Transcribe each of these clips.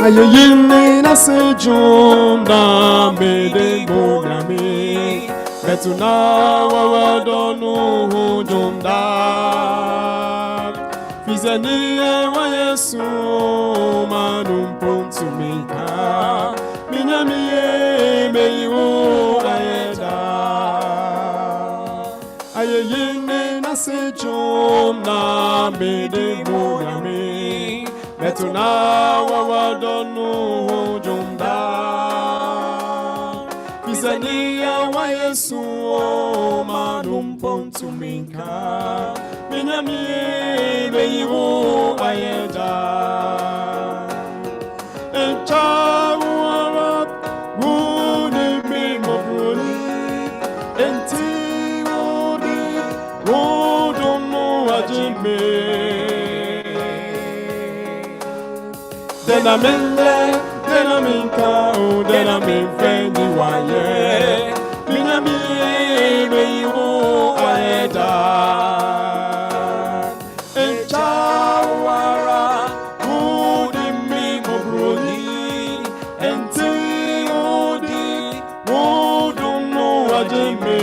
Ayeyini na sejunda mede bonyami betuna wawadonu hujunda fizeni wa Yesu manum pontumika minyami meyu ayeda ayeyini na sejunda mede bonyami betuna wawadonu jumda Fizania wa Yesu manum pontuminka minyami beyiwo ayeda Enchawara wuni mimobroni enti wodi wodono ajime Dena minka, oh, dena min fendi waye. Minyami meyiwo aeda. Enchawara, udi mi mobroni. Enti udi, woduno ajime.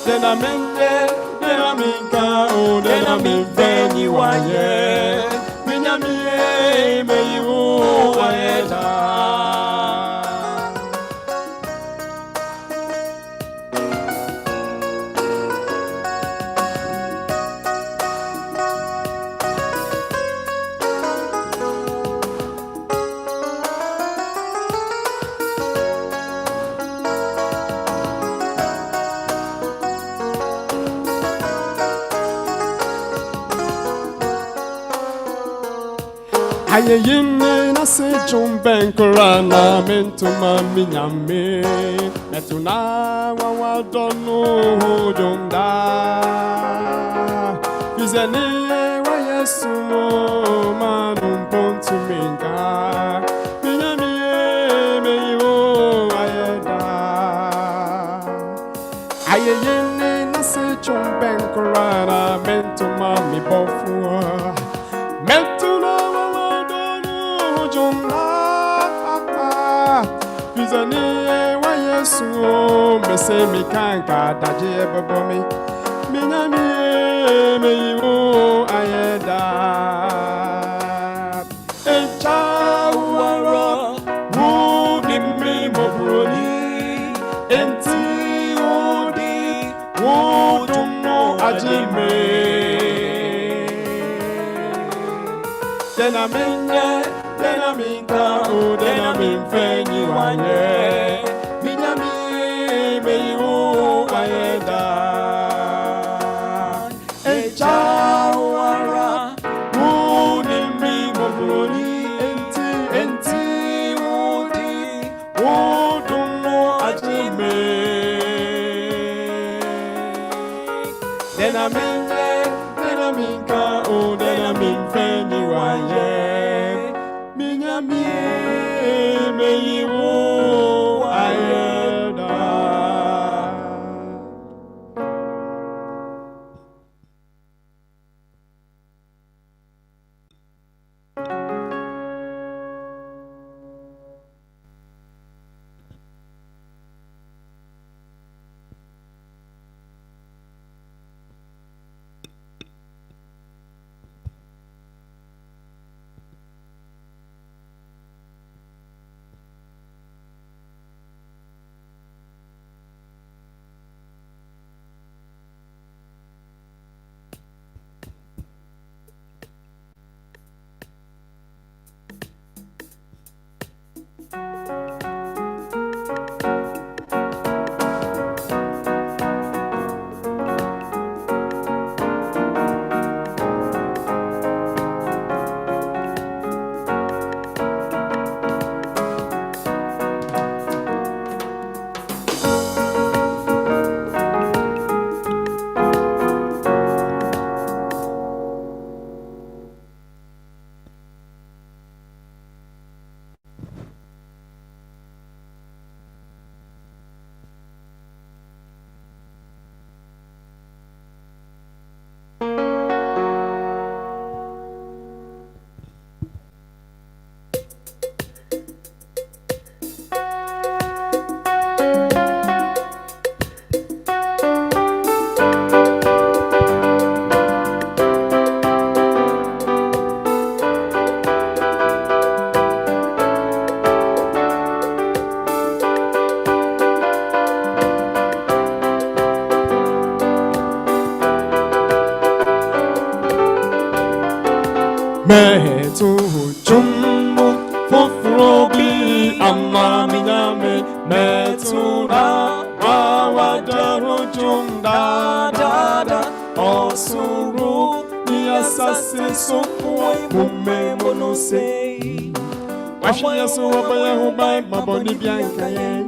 Dena minka, oh, dena min fendi waye. Minyami meyiwo ayeda. Ayeyini na sejumben korana mentuma minyame metuna wawadonu hujunda Fizeni wa Yesu manum pontuminka minyami meyiwo ayeda Ayeyini na sejumben korana mentuma mibofua Mentuna Fizani wa Yesu mese mi kanka daje ebobomi minyami meyiwo ayeda Enchawara wudi mi mobroni enti udi woduno ajime Dena minka, oh, dena min fenyi wanye Minyami meyiwo ayeda Enchawara wudi mi mobroni enti wudi woduno ajime Dena minka, oh, dena min fenyi wanye Minyami meyiwo ayeda metu jumu fufrobi amami nyame metu na wawadaru junda dada osuru ni asasi sokwe mume monose washiya so wabaya hubai maboni biankaye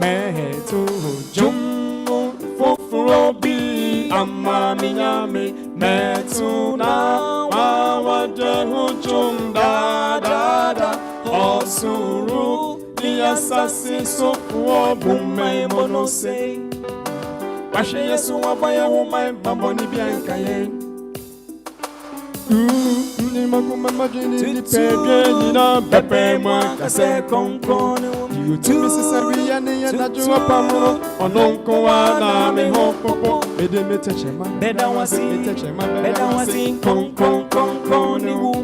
metu jumu fufrobi amami nyame metu na wawadaru junda dada osuru ni asasi sokwe mume monose washiya so wabaya hubai maboni biankaye ni makuma majini ni pege ni na pepe mwa kase konkono YouTube sisari ya ni ya najua pamuno ononko wana me hopopo bede metechema beda wasi konkono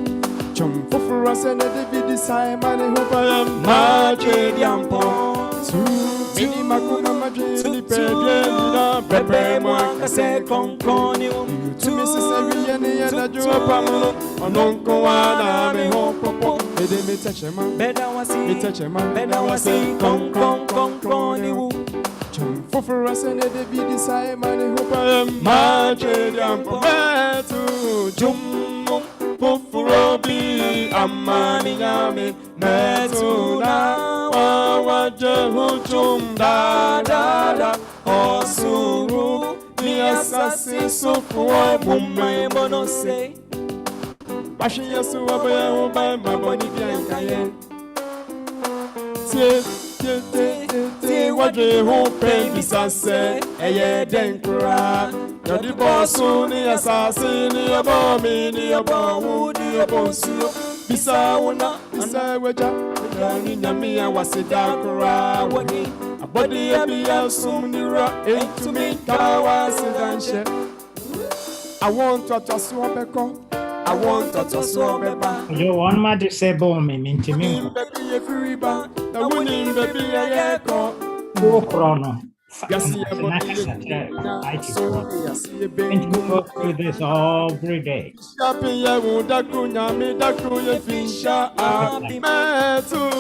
chum fufura sene de bidi sai mane hopa ya maje diampo ni makuma majini ni pege ni na pepe mwa kase konkono YouTube sisari ya ni ya najua pamuno ononko wana me hopopo bede metechema beda wasi konkono chum fufura sene de bidi sai mane hopa maje diampo metu jum fufura bi amani nyame metu na wawajehu jum da osuru ni asasi sufuwa mume monose washiya su wabaya hubai maboni biankaye tie wajehu pengi sase eye denkura yodi bosu ni asasi ni abomi ni abowu ni abosu bisa wuna bisa weja ni nyamia wasidakura wani abodi ebiya sumnira etumi kawa sidanshe I want to toss wabeko I want to toss wabeba yo one magic say bomb me intimi baby everyba na wuni baby ayeko o chrono yes I go through this every day. Shapiya wudakunya mi dakuye fisha metu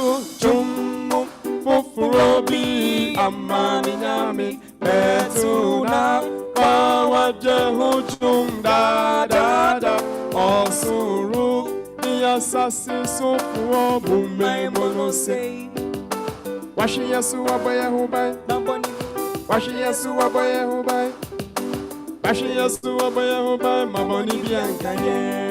jumu fufurobi amani nyami metu na wawajehu jumda osuru ni asasi sufuo mume monose washiya su wabaya hubai washiya su wabaya hubai washiya su wabaya hubai maboni biankaye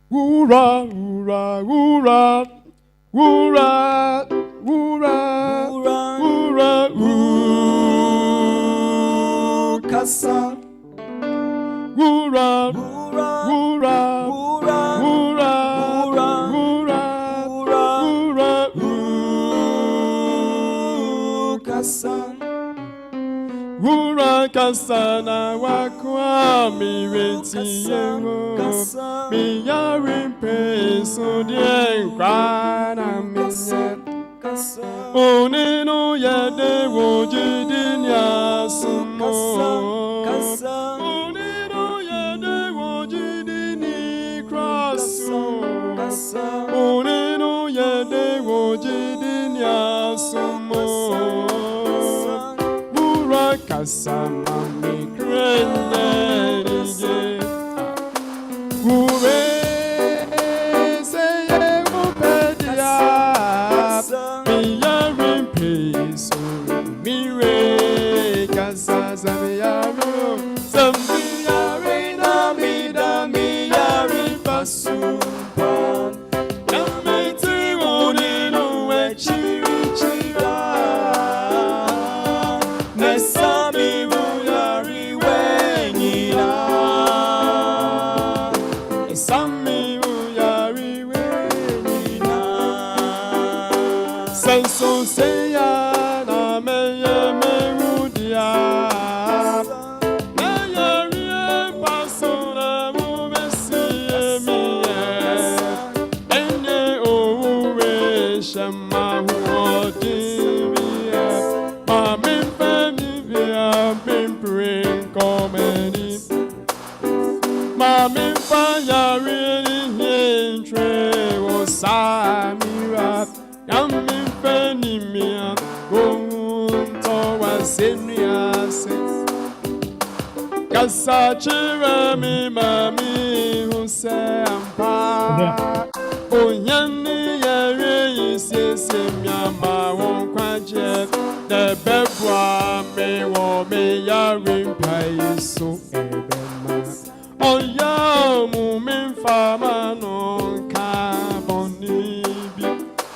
Ura, ura, ura, ura, ura, ura, kasa. Ura, ura, ura, kasa. Ura kasa na wakwa mireti yengo mi yarimpe so dien kwana minya oneno yade wojidin ya sumo oneno yade wojidin kraso oneno yade wojidin ya sumo Kasama mi krene nije Gure seye mupedia Mi yarin peso Mire kasa sami yarin Sami yarin amida mi yarin pasupan Yamiti uninu e chiri chira Nesami Mami fire really entre was Samira. Yami Fenimia, go to was Senias. Kasachira mi mami who say ampa. Onyani yare isi miama won kwaje. The bebwa me wo me yarin paiso ebema. Oya mu min fama non carbonibi.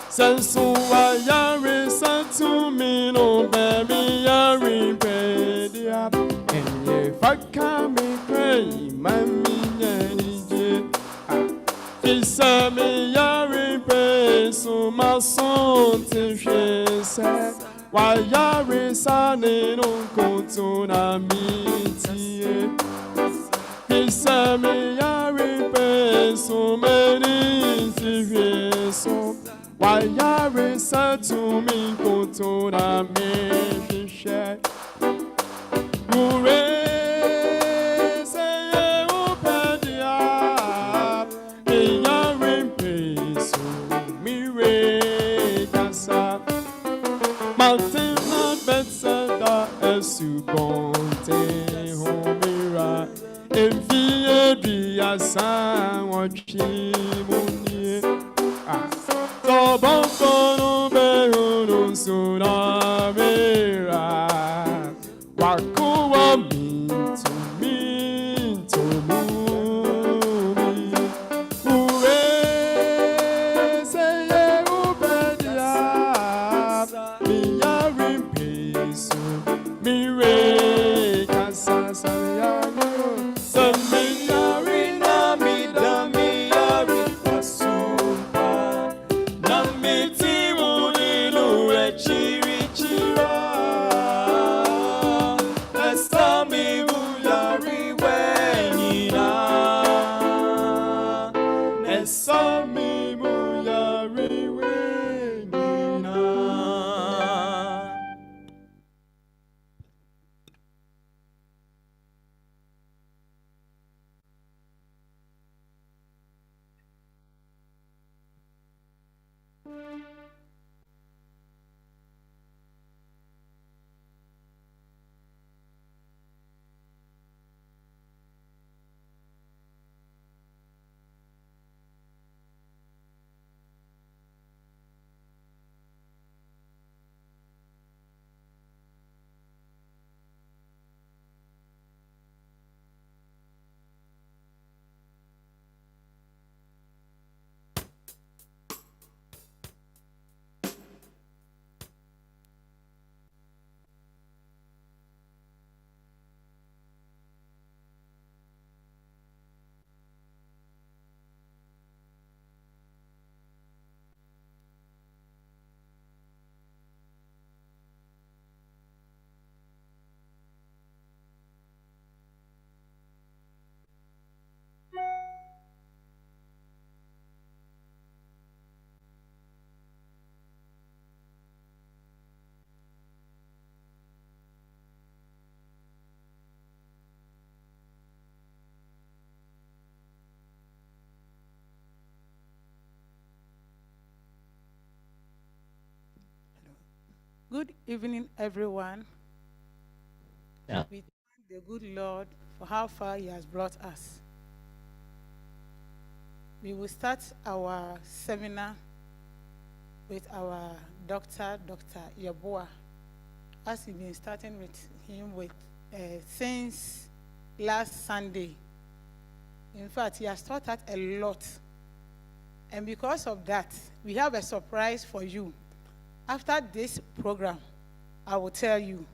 Sensu wa yare satu mi no baby yarin pedia. Faka me pray, mami nyanje. Fisa me yari pe so ma son te shese. Wa yari sa ne non konto na mitie. Fisa me yari pe so me ni te shese. Wa yari sa tu mi konto na mi shese. San watching money. So bongo no no suna mera. Wakuwa me to me. Ure say ubedia. Mi yarin peso. Mi re casa sayano. Sami yarin mi dami yarin pasumpa. Namiti wuni lure chiri chira. Esami muyari wenina. Esami muyari wenina. Good evening, everyone. Yeah. We thank the good Lord for how far He has brought us. We will start our seminar with our doctor, Dr. Yeboah, as we've been starting with him since last Sunday. In fact, he has taught us a lot. And because of that, we have a surprise for you. After this program, I will tell you.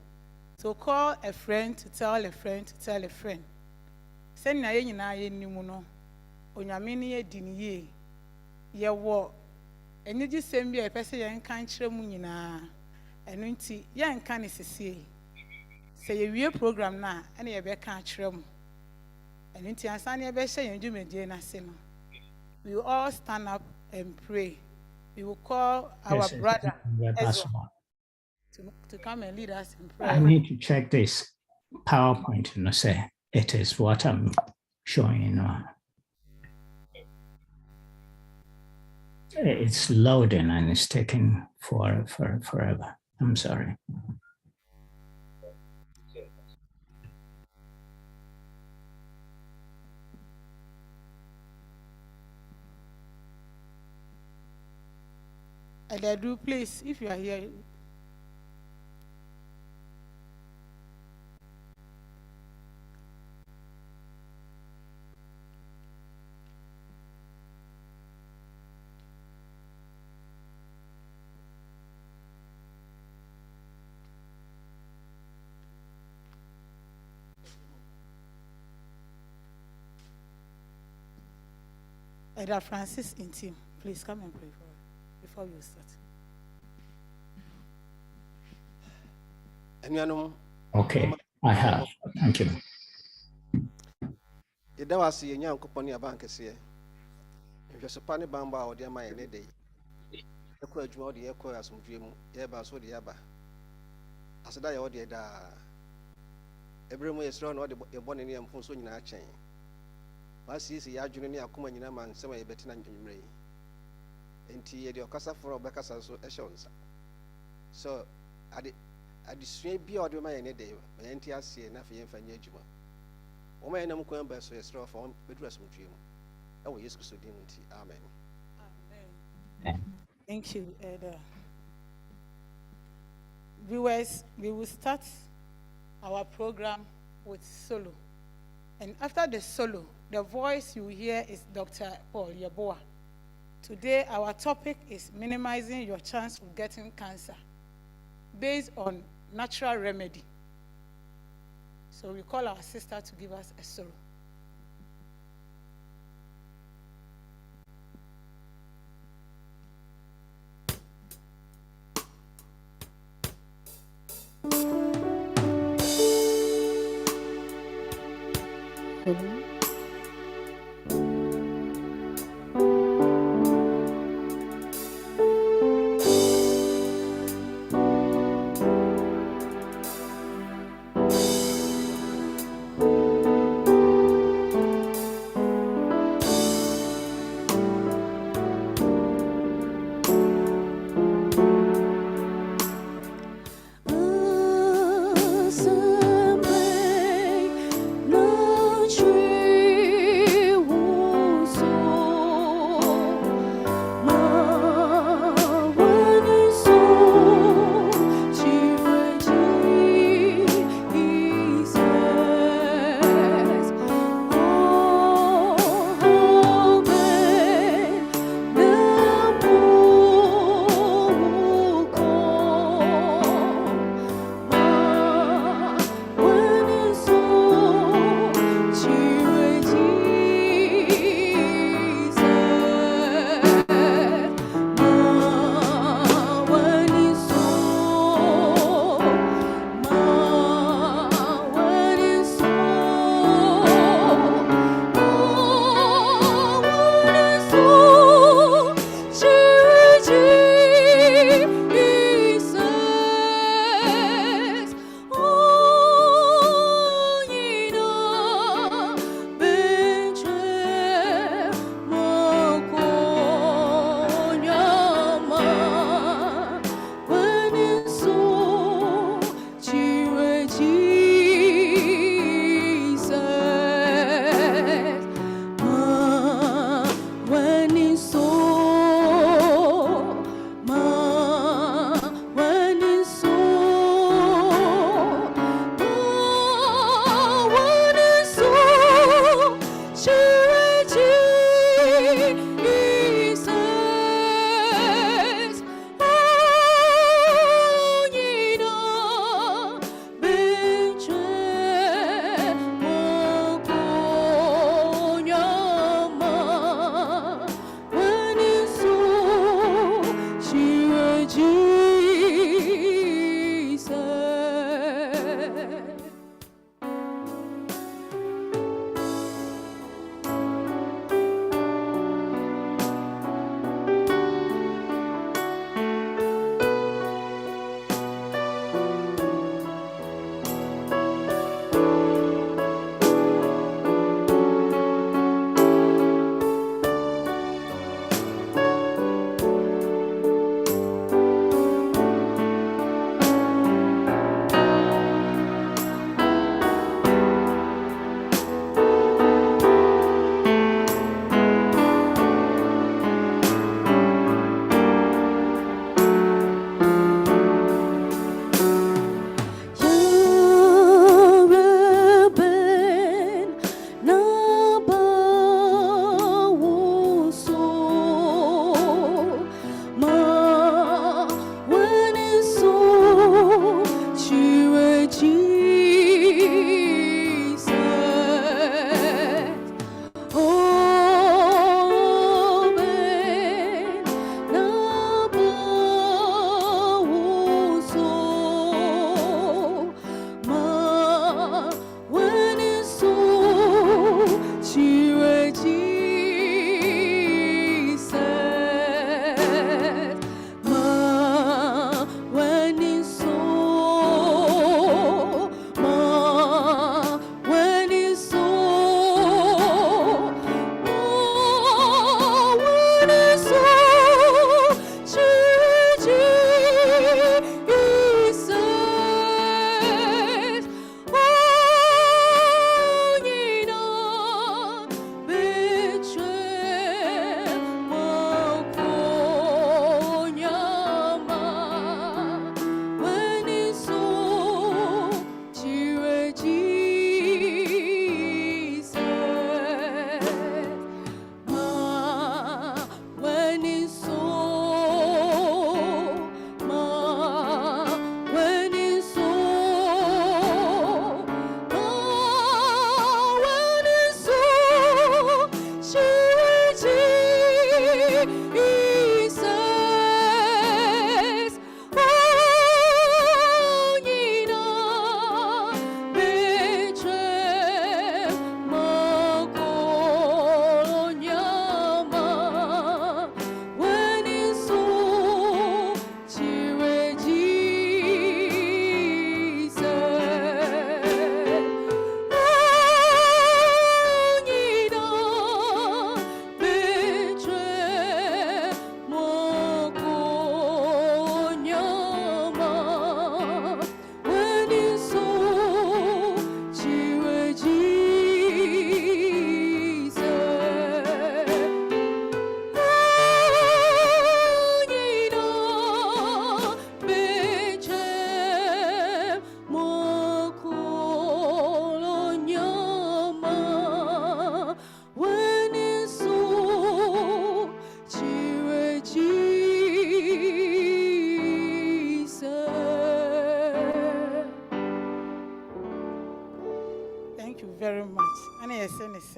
So call a friend to tell a friend to tell a friend. Send na ye nyina ye nimu no. Onyame ne ye di ne ye. Ye wo. Eni gi sem bia pese ye nka nkyere mu nyina. Eno nti ye nka ne sesie. Se ye wie program na ene ye be ka kyere mu. Eno nti ansa ne ye be hye ye dwumedie na se no. We will all stand up and pray. We will call our brother Ezra to come and lead us in prayer. I need to check this PowerPoint and say it is what I'm showing. It's loading and it's taking forever. I'm sorry. Edu, please, if you are here. Eda Francis in team, please come and pray for us before we start. Okay, I have. Thank you. Yɛda wo ase yɛnya nkopɔ ne aba nkɛseɛ nhwɛsopa ne bambɔ a wɔde ama yɛ ne de yɛkɔ adwuma wode yɛkɔ asomdwoe mu yɛba so wode yɛaba aseda yɛ wode daa ɛberɛ mu yɛsrɛ wo na wode yɛbɔne ne yɛmfo nso nyinaa kyɛn waasiesie yɛ adwene ne akoma nyinaa ma nsɛm a yɛbɛte na nnwummerɛ yi enti yɛde ɔkasafoɔ a wɔbɛkasa nso ɛhyɛ wo nsa so adesua bi a wɔde bɛma yɛ ne de ma yɛnte aseɛ na afei yɛmfa nyɛ adwuma wɔma yɛnam kwan bɛ so yɛsrɛ fa wɔn bɛduru asomdwoe mu ɛwɔ yesu kristo din mu nti amen. Thank you, Eda. Viewers, we will start our program with solo. And after the solo, the voice you hear is Dr. Paul Yeboah. Today, our topic is minimizing your chance of getting cancer based on natural remedy. So we call our sister to give us a solo. True.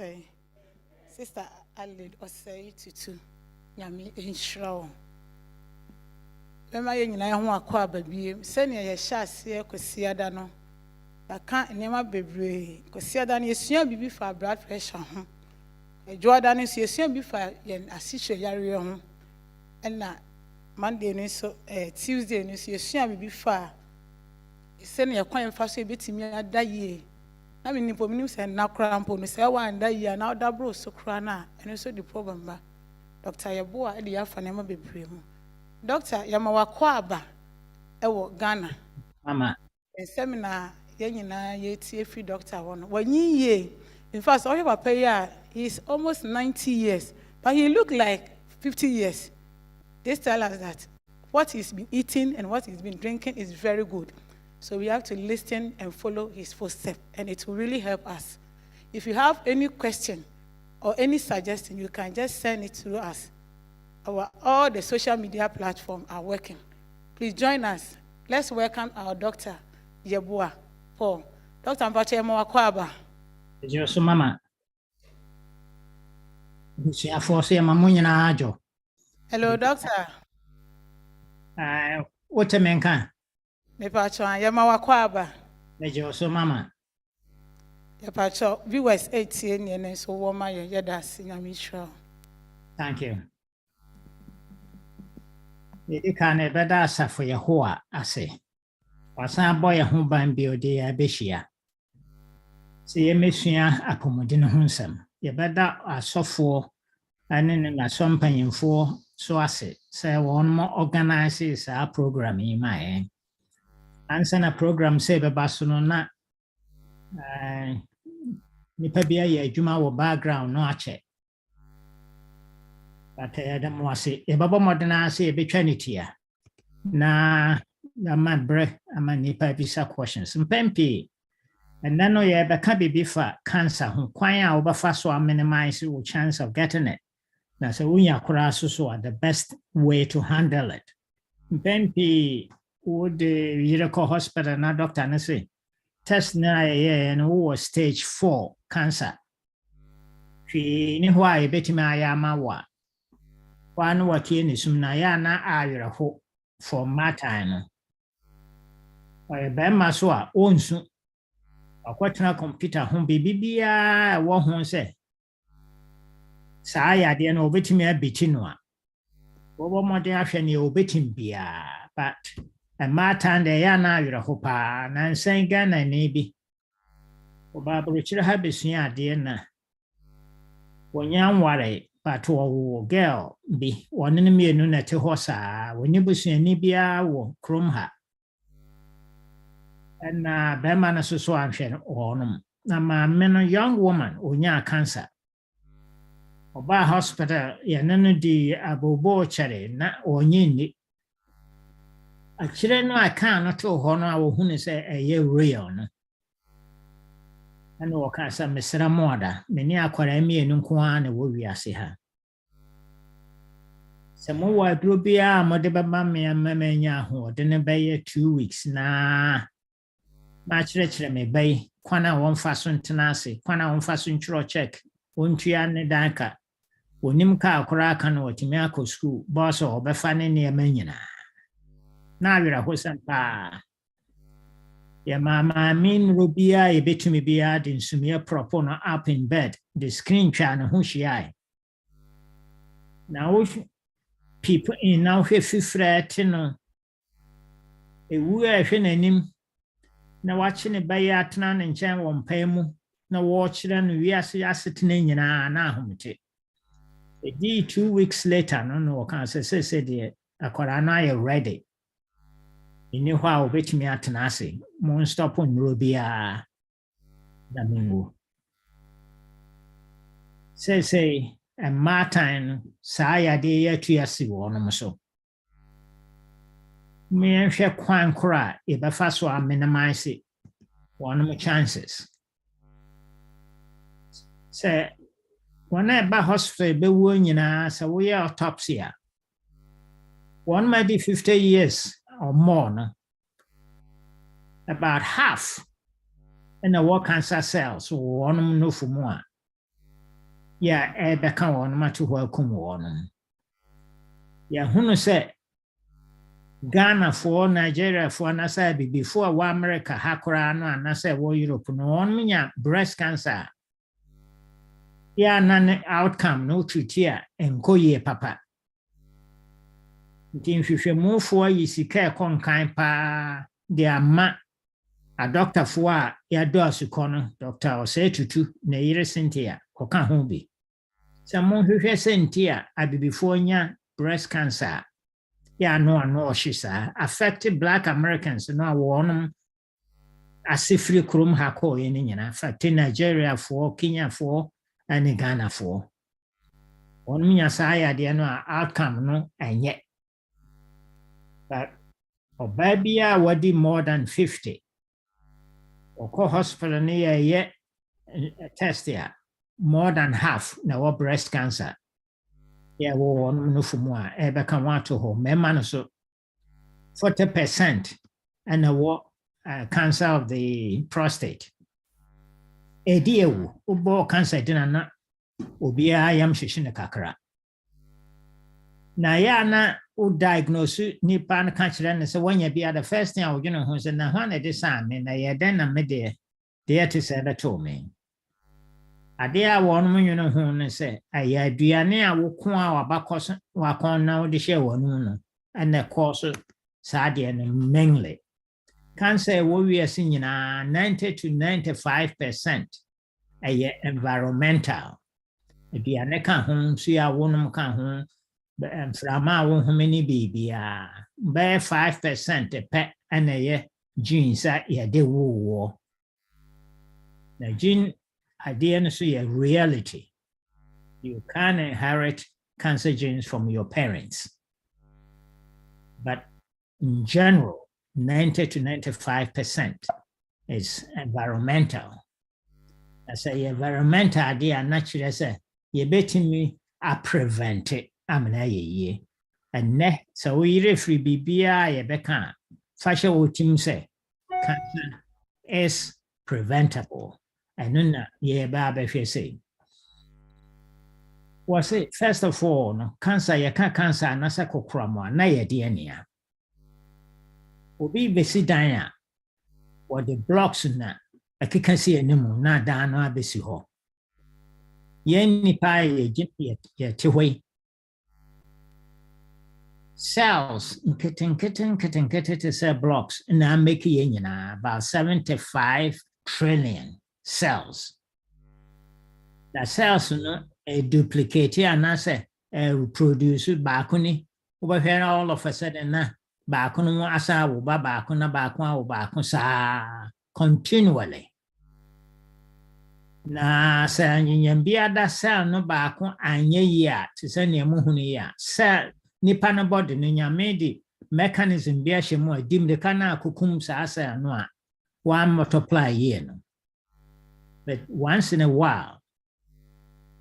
say, Sister Alid Osei Tutu, Yami Inshraw. When my young I want to baby, send your shots here, Cosiadano. I can't name a baby, Cosiadan is soon be for blood pressure. A Jordan is soon be for an assist your and now Monday, so Tuesday, and you soon be far. Send your coin fast a bit to me at that year. I mean, if we and now cramp on the cell and that year now double so crana, and also the problem. Dr. Yeboah, the Afanema be primo. Dr. Yamawa Kwaba, Ewo Ghana. Mama. A seminar, Yanina, ye free doctor one. When ye, in fact, all your papa, he's almost 90 years, but he look like 50 years. They tell us that what he's been eating and what he's been drinking is very good. So we have to listen and follow his footsteps, and it will really help us. If you have any question or any suggestion, you can just send it to us. All the social media platforms are working. Please join us. Let's welcome our Dr. Yeboah Paul. Dr. Mpache Mwakwaba. So Mama. Hello, Doctor. What a man can. Mepacho Yamawakwaba. So Mama. Yapacho viewers 18 and so woman yadas in Amisha. Thank you. You can a better for your hoa, I say. Was a boy a home by beauty a bishia. See a mission accommoding hunsum. You better a software and in a something for so I say one more organizes our program in my end. And send a program save a Barcelona. Nipa bia ye adwuma wo background no ache. But Adam was say e baba modena say e betwa netia. Na ma bre ama nipa bisa questions. Mpempi. And then no ye be ka bibi fa cancer ho kwan a wo ba fa so minimize your chance of getting it. Na say unya kura so the best way to handle it. Mpempi would the hospital na doctor na say test na and who was stage 4 cancer. She knew why betting my yamawa. One working is Nayana Ira hope for my time. Or a Bemaswa owns a quaterna computer home baby, what one say. Saya didn't obey me a bitinua. Over more than you obeying beer, but. And Martin, the Yana, you're a hopa, and saying Ghana, maybe. Oh, Barbara Richard Habits, yeah, dear. When young worry, but to a girl be one in a million at a horse, when you was in Nibia or Crumha. And Beman Association or no, my young woman, or young cancer. Or by hospital, yeah, none of the abobo cherry, not or yindi. Actually, no, I can't tell Honor who say a year real. And no, Casa Mr. Moda, many are Quaremi and Unquan, and we are see her. Some more Brubia, Modeba Mammy and Mamma, who didn't bay 2 weeks. Nah, much richer may bay, Quana one fasten tenacity, Quana one fasten check, Untian Danka, Unimka, Korakan, or Timiaco school, boss or Befani near Menina. Now you're a hosan ya mama mean Rubia a bit to me be adding sumia propono up in bed, the screen channel who she I. Now people in now if you fretting a woo a him now watching a bay at none and chan one paymo, no watch then we are sitting in now. A day 2 weeks later, no can say dear, a corana ready. You knew how bit me at Tanasi, moon stop on Rubia Domingo. Say, and Martin, Saya de Tiasi one so. Me and share quine cry if I first one minimize it. One of my chances. Say, when I buy hospital, be winning, so we are autopsy. One might be 50 years. Or more, no? About half in the war cancer cells, one no for more. Yeah, bɛka wɔn mato hɔ akum wɔn. Yɛhunu sɛ Ghana for Nigeria for anasa before wa America ha koraa no anasa wɔ Europe no wɔn nya breast cancer. Yeah, none outcome no treat a ɛnkɔ yie papa. Nti nhwehwɛmufoɔ yi sika ɛkɔ nkan paa de ama a doctorfoɔ a yɛadɔ asukɔ no Dr. Osei Tutu na yere Cynthia kɔka ho bi. Sɛ monhwehwɛ sɛ nti a abibifoɔ nya breast cancer ya no ɔhye saa affected Black Americans no a wɔnom asefiri kurom ha kɔɔ ne nyinaa affected Nigeriafoɔ, Kenyafoɔ ne Ghanafoɔ. Wɔnom nya saa yadeɛ no a outcome no ɛnyɛ. But ɔbaa bi a wɔdi more than 50 ɔkɔ hospital ne yɛyɛ test a more than half na wɔ breast cancer. Yeah, wɔn no fumu a ɛbɛka wɔn ato hɔ. Mmarima no so 40% ɛna wɔ cancer of the prostate. Ɛdi ewu wobɔ cancer di na na obiara yam hyehyɛ ne kakra. Na yɛ na o diagnose nipa no ka kyerɛ ne sɛ wɔnyɛ bia the first thing a wɔdwene ho sɛ na hɔ na de saa me na yɛ dɛn na me deɛ te sɛ bɛtɔ me. Ade a wɔn mo nwene ho ne sɛ ayɛ aduane a woko a wabakɔ so wakɔn na wode hyɛ wɔn no ɛna kɔ so saa deɛ no mainly cancer wɔ wiase nyinaa 90 to 95% ɛyɛ environmental. Aduane ka ho nso a wɔnom ka ho mframa a wɔhome ne biribiara bɛyɛ 5% pɛ ɛna ɛyɛ genes a yɛde wowɔ. Na gene idea no so your reality. You can inherit cancer genes from your parents. But in general, 90 to 95% is environmental. I say environmental idea naturally say you better me a prevent it. I'm na ye. And ne so we referee bibia ye beka fashion team say cancer is preventable. And then yeah, Baba say. Was it first of all, no cancer, you can't cancer, and as a cocramo, na ye DNA. Obi besi danya, or the blocks na, I can see a name, na down or besi ho. Yen nipa ye tiway. Cells, kitten to cell blocks, and I'm making about 75 trillion. Cells. The cells no duplicate and I say reproduce bakuni. Over here all of a sudden na bakunu asa uba bakuna bakwa uba sa continually. Na sa nyambia da cell no bakun anye ya to say nemuhuni ya cell nipa no body no nyamedi mechanism bia shemu adim de kana kukum sa cell no a one multiply ye no. But once in a while,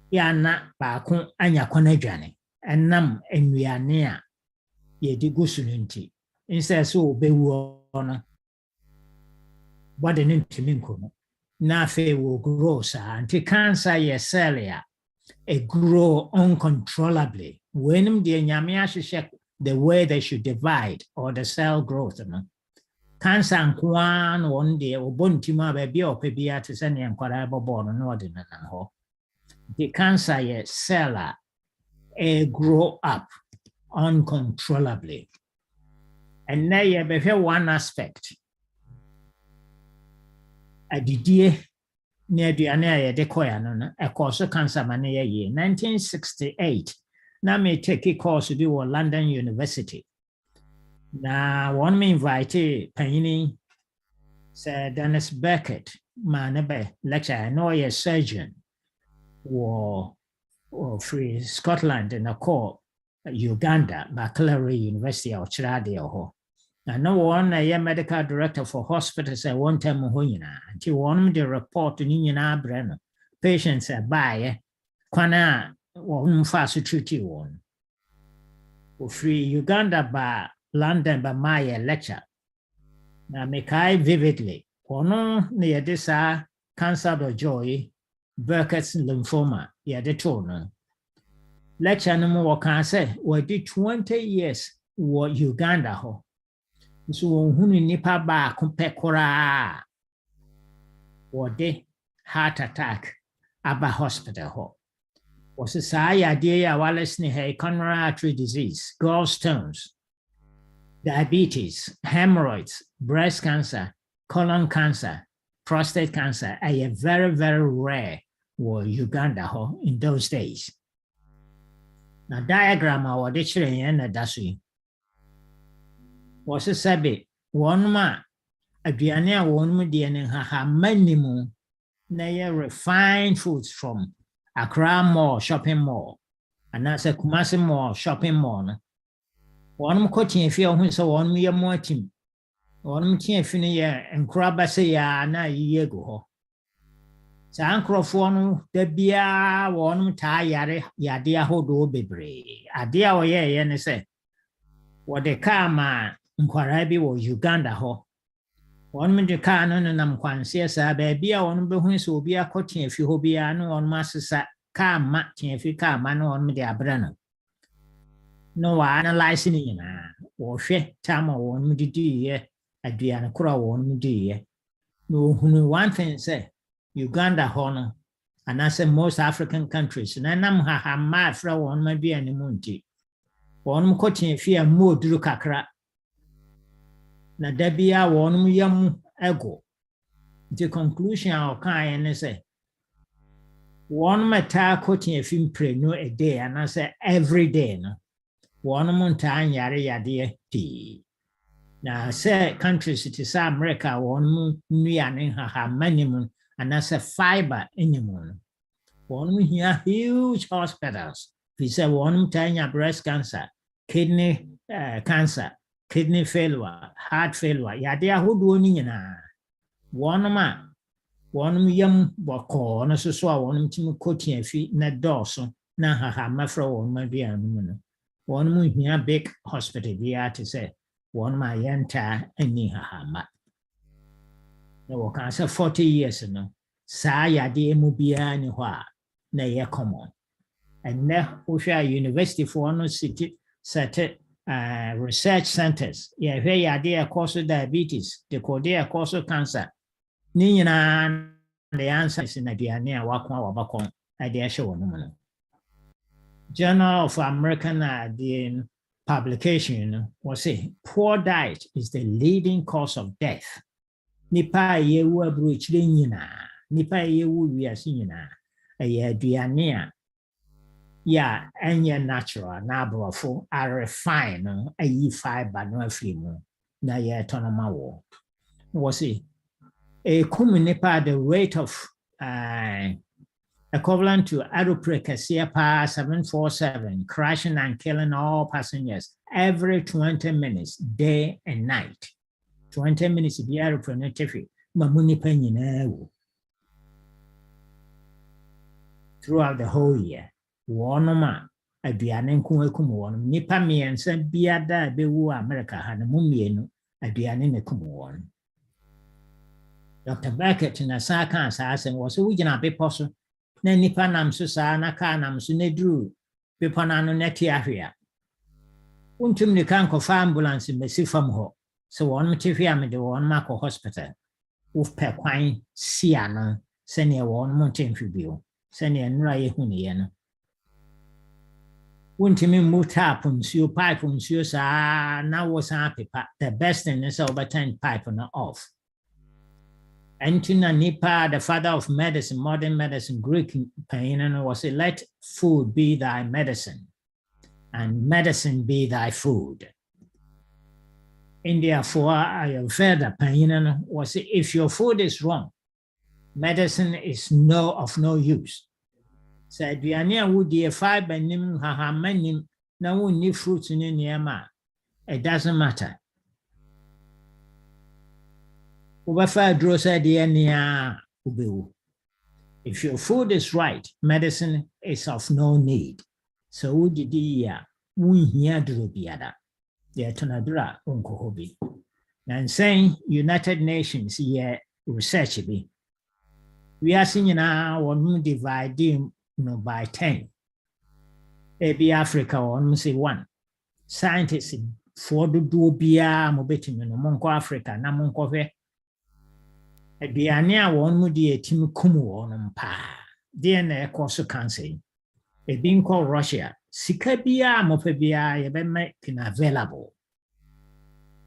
yana baako anya kwana dwane enam enwiane a ye di gusununti instead so obewu no body ntimi nkono na fe will grow sa anti cancer ye cell ya it grow uncontrollably when the nyame ahye the way they should divide or the cell growth no. Cancer and one one day or bontima baby or pebia to send and quadable born no ordinary ho. The cancer ye cell grow up uncontrollably. And now you have one aspect. A didier near the area decoyan, a course of cancer mania year 1968. Now may take a course to do at London University. Now, one me invite Penny, Sir Dennis Beckett, man, lecture, I know a surgeon, or free Scotland and a core Uganda, Makerere University or Chiradio. I know one a medical director for hospitals at one time, until one the report to Nina Brenner. Patients are by Kwana, one fast treaty one. Free Uganda by London by my lecture. Now make I vividly. Ono near this cancer of joy Burkitt's lymphoma, yeah, the tono. Lecture no more can say, what did 20 years what Uganda ho. So who nipa ba compecora or de heart attack aba hospital ho. Was a say idea while listening hey coronary artery disease, gallstones, diabetes, hemorrhoids, breast cancer, colon cancer, prostate cancer are very, very rare for Uganda ho in those days. Now diagram or dictionary and that's was a sabi one ma aduane one mu de ne ha manimu na refined foods from Accra Mall shopping mall and that's a Kumasi Mall shopping mall. One coaching if you so one year more team. One team fin year and crab say ya na year go. Sancrophone the beer one tie yadia hodo bebre. Adia or ye and say what the car man inquirabi was Uganda ho. One minute car no nam quansia sa baby on behuns will be a coaching if you hobia no on master car matching if you car man on me their brand. No analyzing in or she time or one me do Adriana Kura one me no one thing say Uganda hono and I say most African countries and I'm ha mad for one may be any munti. One coaching if you are more drew kakra. Na debia one yam ego. The conclusion of kind say one meta coaching if you pray no a day and I say every day no. One mountain yare yade tea. Now say countries it is America one nuaning ha minimum and that's a fiber in the moon. One here huge hospitals. We say one time breast cancer, kidney cancer, kidney failure, heart failure. Yade who do ni na. One yam wako na so one team coaching fi na doso na ha mafra one ma bia no. One here big hospital we are to say one my yenta any hahama. No can say 40 years no. Sa yade mu bia ni ho a na ye common. And now we share university for no city set research centers. Yeah, where yade cause diabetes, the code cause cancer. Ni na the answer is in aduane a wakwa wabakon ade show no. Journal of American publication was say poor diet is the leading cause of death. Nipa ye wu abrochire nyina, nipa ye wu wiase nyina, aduane a ya enye natural na abrofo are refine no ayi fiber no afiri mu na ye tonoma wo. Was say a nipa the rate of equivalent to Aeroprecasia 747 crashing and killing all passengers every 20 minutes, day and night. 20 minutes be aeroplane mamuni penny throughout the whole year. One man, a dianen kumon, nipa me and sent biada bewu America had a mumieno, a dianen kumon. Dr. Beckett in a Sakan assassin was a weekend be possible. Na nipa nam so sa na ka nam so na duru pepa na no neti ahwea untum ni kan ko fa ambulance mesi fam ho so won mtefi am de won ma ko hospital wo pe kwan sia no se ne won mo temfi bio se ne nura ye hu ne ye no untimi muta punsuo pipe punsuo sa na wo sa pepa the best thing is over 10 pipe na off. Antina Nipa, the father of medicine, modern medicine, Greek pain, was it, let food be thy medicine, and medicine be thy food. India for Ayurveda pain was it, if your food is wrong, medicine is of no use. Said Diania would dear fiber nim haha manim, now need fruits in Yama. It doesn't matter. If your food is right, medicine is of no need. So would you we hear drubiada? The Tonadra Unkohobi. And saying United Nations, research be. We are seeing now one dividing by 10. Ebi Africa one say 1. Scientists for the do bia mobetim no monko Africa na monko hwe. Aduane a one mu de etim kum won mpa. De na ekoso cancer. Ebi nko Russia. Sika bia mopa bia ye be make available.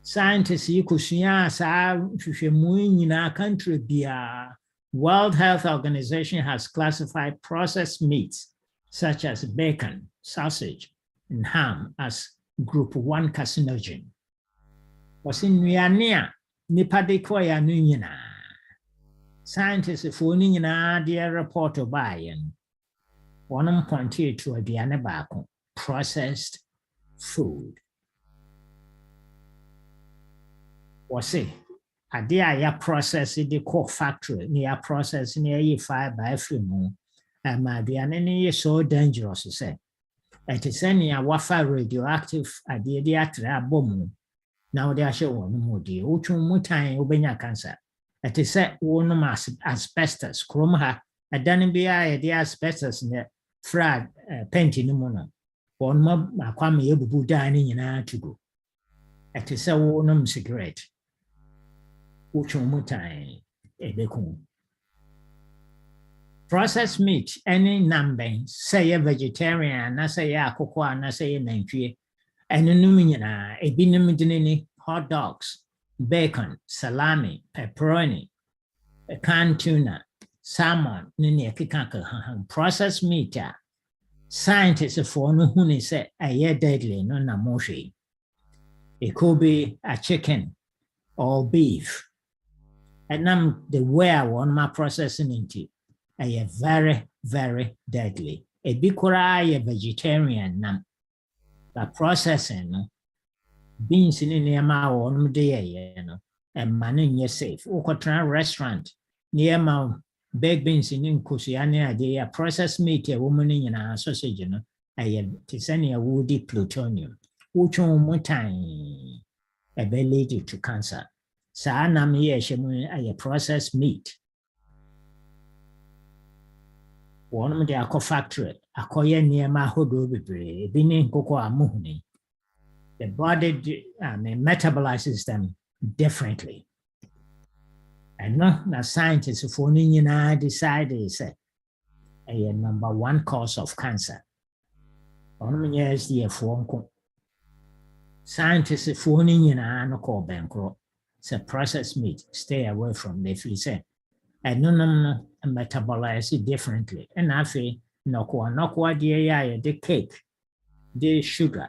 Scientists yikusua sa hwehwemu nyina country bia. World Health Organization has classified processed meats such as bacon, sausage, and ham as group 1 carcinogen. Wasi nnuane a nipa de kɔ ya no nyinaa. Scientists for ni nyinaa de report baayɛ no. Wɔn pointed to aduane baako, processed food. Wɔsi ade a ya process de kɔ factory ne ya process ne ya fiber afiri mu. Ma aduane ne yɛ so dangerous sɛ. Ɛte sɛ nea wafa radioactive adeɛ de atre abɔ mu na wode ahyɛ wɔn mu deɛ wotwe mu tan wobɛnya cancer. Ɛte sɛ wɔnom asbestos kurom ha ɛdan bi a yɛde asbestos ne fra penti no mu no wɔnom akwama yɛbubu dan ne nyinaa tugu. Ɛte sɛ wɔnom cigarette wotwe mu tan ɛbɛkum. Processed meat, any numbing, say a vegetarian, na say a cocoa, na say a nantwie, and a binum hot dogs, bacon, salami, pepperoni, a canned tuna, salmon, nini kikaka, processed meat. Scientists for no huni say a year deadly, no namoshi. It could be a chicken or beef. And the way one my processing into. A very, very deadly. A big a vegetarian nam. The processing beans in near my own day, and money safe. Okotra restaurant near my baked beans in Kusiania, they are processed meat, a woman in a sausage, a tisania woody plutonium, which on time a related to cancer. Saanam yeshamu a processed meat. One de akɔ factory, akɔyɛ nneɛma ahodoɔ bebree, ebi ne nkokɔ amuhuni. The body metabolizes them differently. And na scientists for ne nyinaa decided say a number 1 cause of cancer. Ɔnom nyɛ SDF nko. Scientists for ne nyinaa no kɔ bɛnkoro. Say processed meat, stay away from the free say. And no metabolize it differently. And I say, no, dear, the cake, the sugar,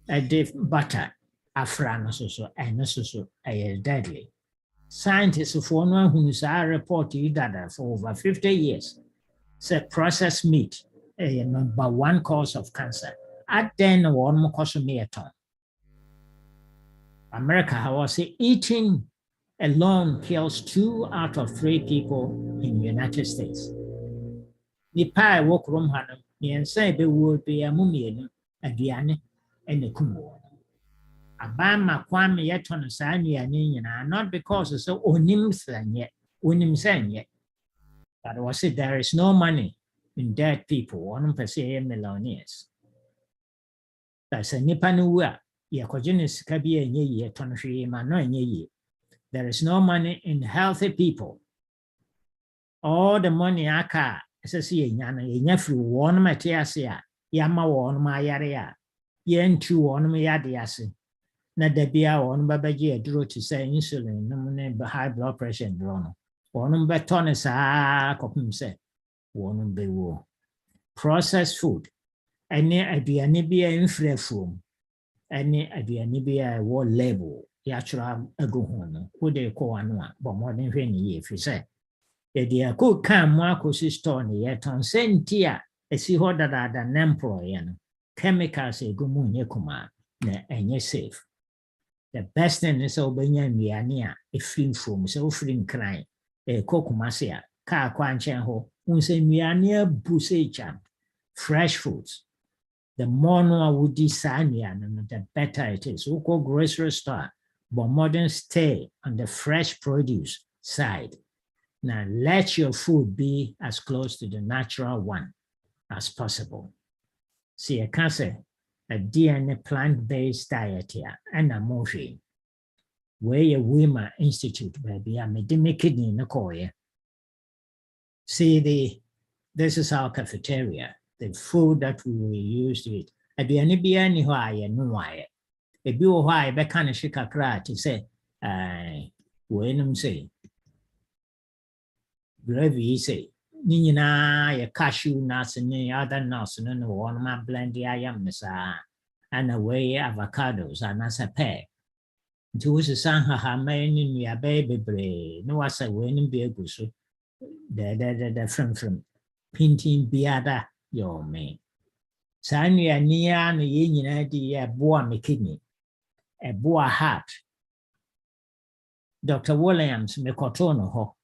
the butter, afran so, and so, deadly. Scientists for one who's reported that for over 50 years said processed meat, a number 1 cause of cancer. At then, one more cause of me at all. America was eating alone kills 2 out of 3 people in the United States. Nipa walk room hanum, and say they would be a mummy, a diane, and a kumo. Abama kwame yet on a sanya, not because it's so unims than yet, but was it there is no money in dead people, 1% millionaires. That's a nipanua, Yakogenis Kabia ye, Tonshi, Mano ye. There is no money in healthy people. All the money aka SSC nyafru one matiasia, yama one mayaria, yen 2 one mayadiasi. Na debia one babaji drew to say insulin, no high blood pressure and drono. One betonis copum say, one be war. Processed food, any adianibia infrefum, any adianibia war label. Yachura aguhono, who they call one, but more than 20 years, if you say. If they could come, Marcus is torn yet on sentia, a sea order that an employer, chemicals a gumun yakuma, and you're safe. The best thing is Obanya Miania, a film from so free crying, a cocomasia, car quanchenho, unse Miania busechan, fresh foods. The more no would design, the better it is. Uko grocery store. But modern stay on the fresh produce side. Now, let your food be as close to the natural one as possible. See, I can say a DNA plant-based diet here, and a motion. Where your Wima Institute, baby, I'm a kidney in the core. See, this is our cafeteria, the food that we will use to eat. At the end, be any why and no why. A bill why, but kind of shika to say, when say, gravy say, Nina, a cashew nuts and any other nuts, and then one man blend the ayams, and away avocados, and as a pair. Juice sang her man in your baby brain, no, as a winning be a goose. The from painting biada your me. Sanya near the union idea, boa me kidney, a boa heart. Dr. Williams Mekotono ho,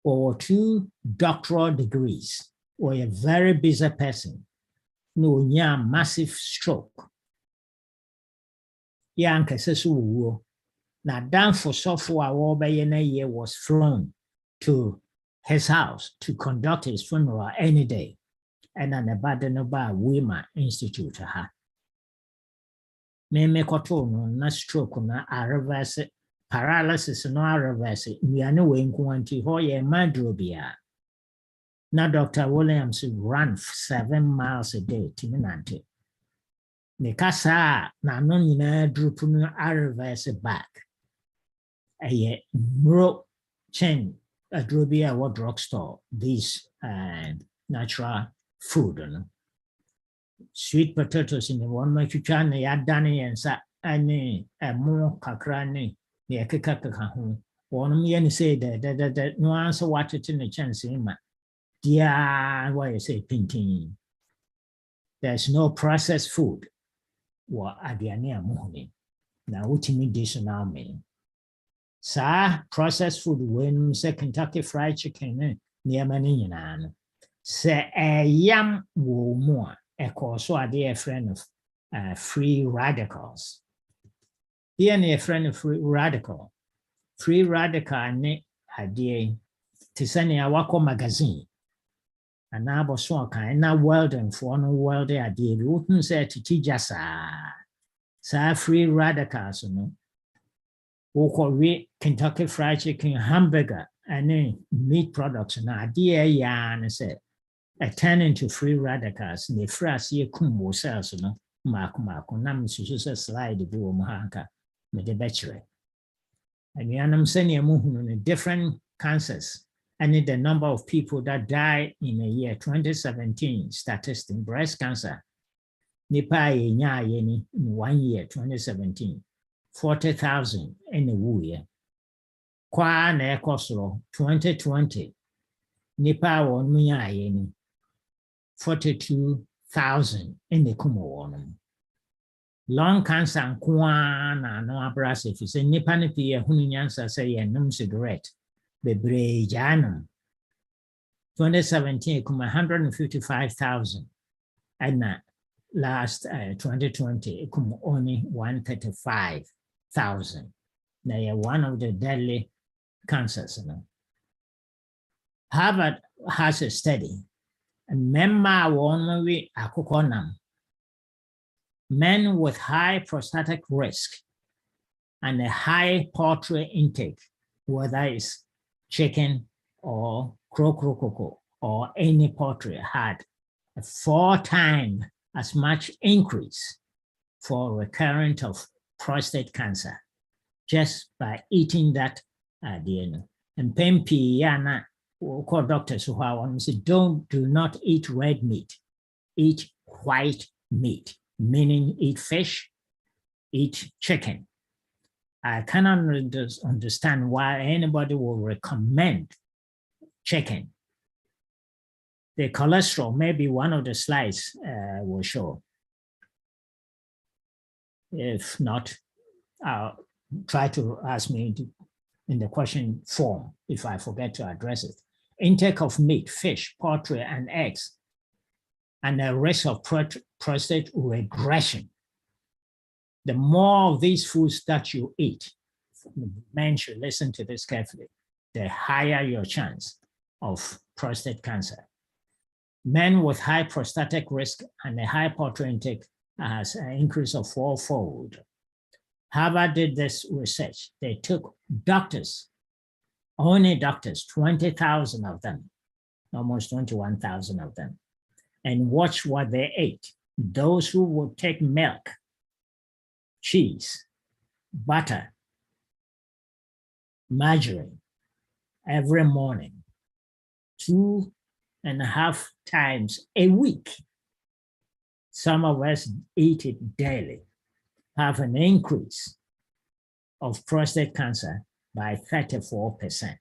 or 2 doctoral degrees, or a very busy person, no near massive stroke. Yanka Sesu, now down for software over a year was flown to his house to conduct his funeral any day, and an Abadanoba Wima Institute. Meme Kotono, na stroke na reverse paralysis no reverse, Miano Winkwanti Hoye Madrobia. Now Dr. Williams ran 7 miles a day, Timinante. Nekasa na no nyina drupunu reverse back. A mro chain a drobia or drugstore, these natural food. Sweet potatoes in the one machuchan, yadani and sa any a more kakrani, the akaka. One me say that no answer what it in the chance in my dear, why you say pinting. There's no processed food. What are the near morning? Now, what you mean this now mean? Sir, processed food when say Kentucky Fried Chicken near Manian. Say a yam wo more, a course, so a dear friend of free radicals. Dear friend of free radical. Free radical ne a dear Tisania Wako magazine. And now Boswaka and now Weldon for no welder a dear wouldn't say to Tijasa. Sir, free radicals, no. Kentucky Fried Chicken hamburger and meat products and idea yarn said attending to free radicals in the phrase ye kumbo cells no mark nam susa slide the mahaka with the bachelor. And yanam senior movement different cancers and the number of people that die in the year 2017 statistic breast cancer. Nipa nya yeni in 1 year 2017. 40,000 in a year. Kwa na ekosoro 2020. Nipa won munya yeni 42,000 in a kumo. Lung cancer kwa na no abrasive is a nipa ni pia hunyansa say num cigarette. Bebre janum. 2017 kuma 155,000. And last 2020 come only 135,000. They are one of the deadly cancers. Harvard has a study. Men with high prostatic risk and a high poultry intake, whether it's chicken or crocrococo or any poultry, had a 4 times as much increase for recurrence of prostate cancer just by eating that DNA. And PMP, yana, call doctors who are say, do not eat red meat, eat white meat, meaning eat fish, eat chicken. I cannot understand why anybody will recommend chicken. The cholesterol, maybe one of the slides will show. If not, try to ask me in the question form if I forget to address it. Intake of meat, fish, poultry, and eggs, and the risk of prostate regression. The more of these foods that you eat, men should listen to this carefully, the higher your chance of prostate cancer. Men with high prostatic risk and a high portal intake has an increase of 4-fold. Harvard did this research. They took doctors, only doctors, 20,000 of them, almost 21,000 of them, and watched what they ate. Those who would take milk, cheese, butter, margarine every morning, 2.5 times a week. Some of us eat it daily, have an increase of prostate cancer by 34%.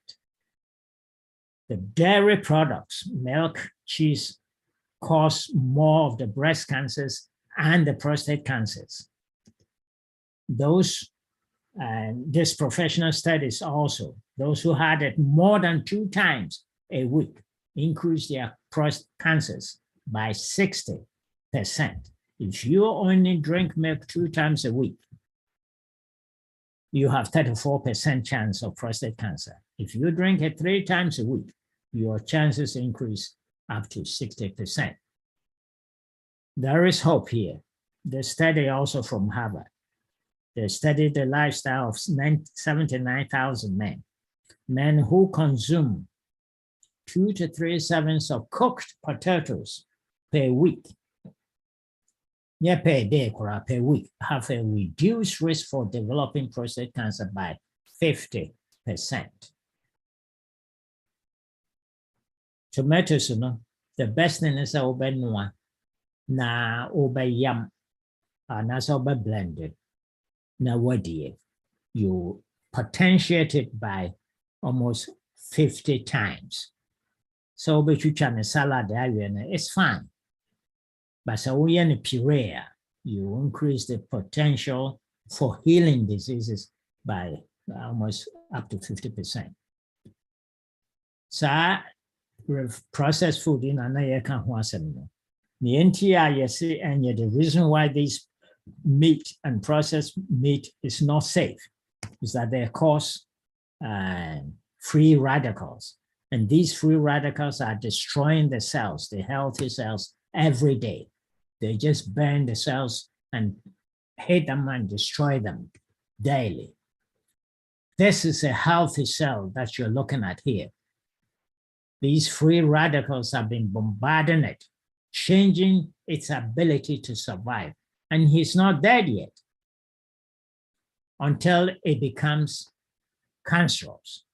The dairy products, milk, cheese, cause more of the breast cancers and the prostate cancers. This professional studies also, those who had it more than 2 times a week increased their prostate cancers by 60%. If you only drink milk 2 times a week, you have 34% chance of prostate cancer. If you drink it 3 times a week, your chances increase up to 60%. There is hope here. The study also from Harvard. They studied the lifestyle of 79,000 men who consume 2 to 3 servings of cooked potatoes per week. Yeah, per day, per week, have a reduced risk for developing prostate cancer by 50%. Tomatoes, the best thing is obenwa na obeyam and as blended. Now what you potentiate it by almost 50 times. So but you can salad it's fine. But so we in a puree, you increase the potential for healing diseases by almost up to 50%. So with processed food in another the NTI and the reason why these meat and processed meat is not safe is that they cause free radicals. And these free radicals are destroying the cells, the healthy cells, every day. They just burn the cells and hit them and destroy them daily. This is a healthy cell that you're looking at here. These free radicals have been bombarding it, changing its ability to survive. And he's not dead yet until it becomes cancerous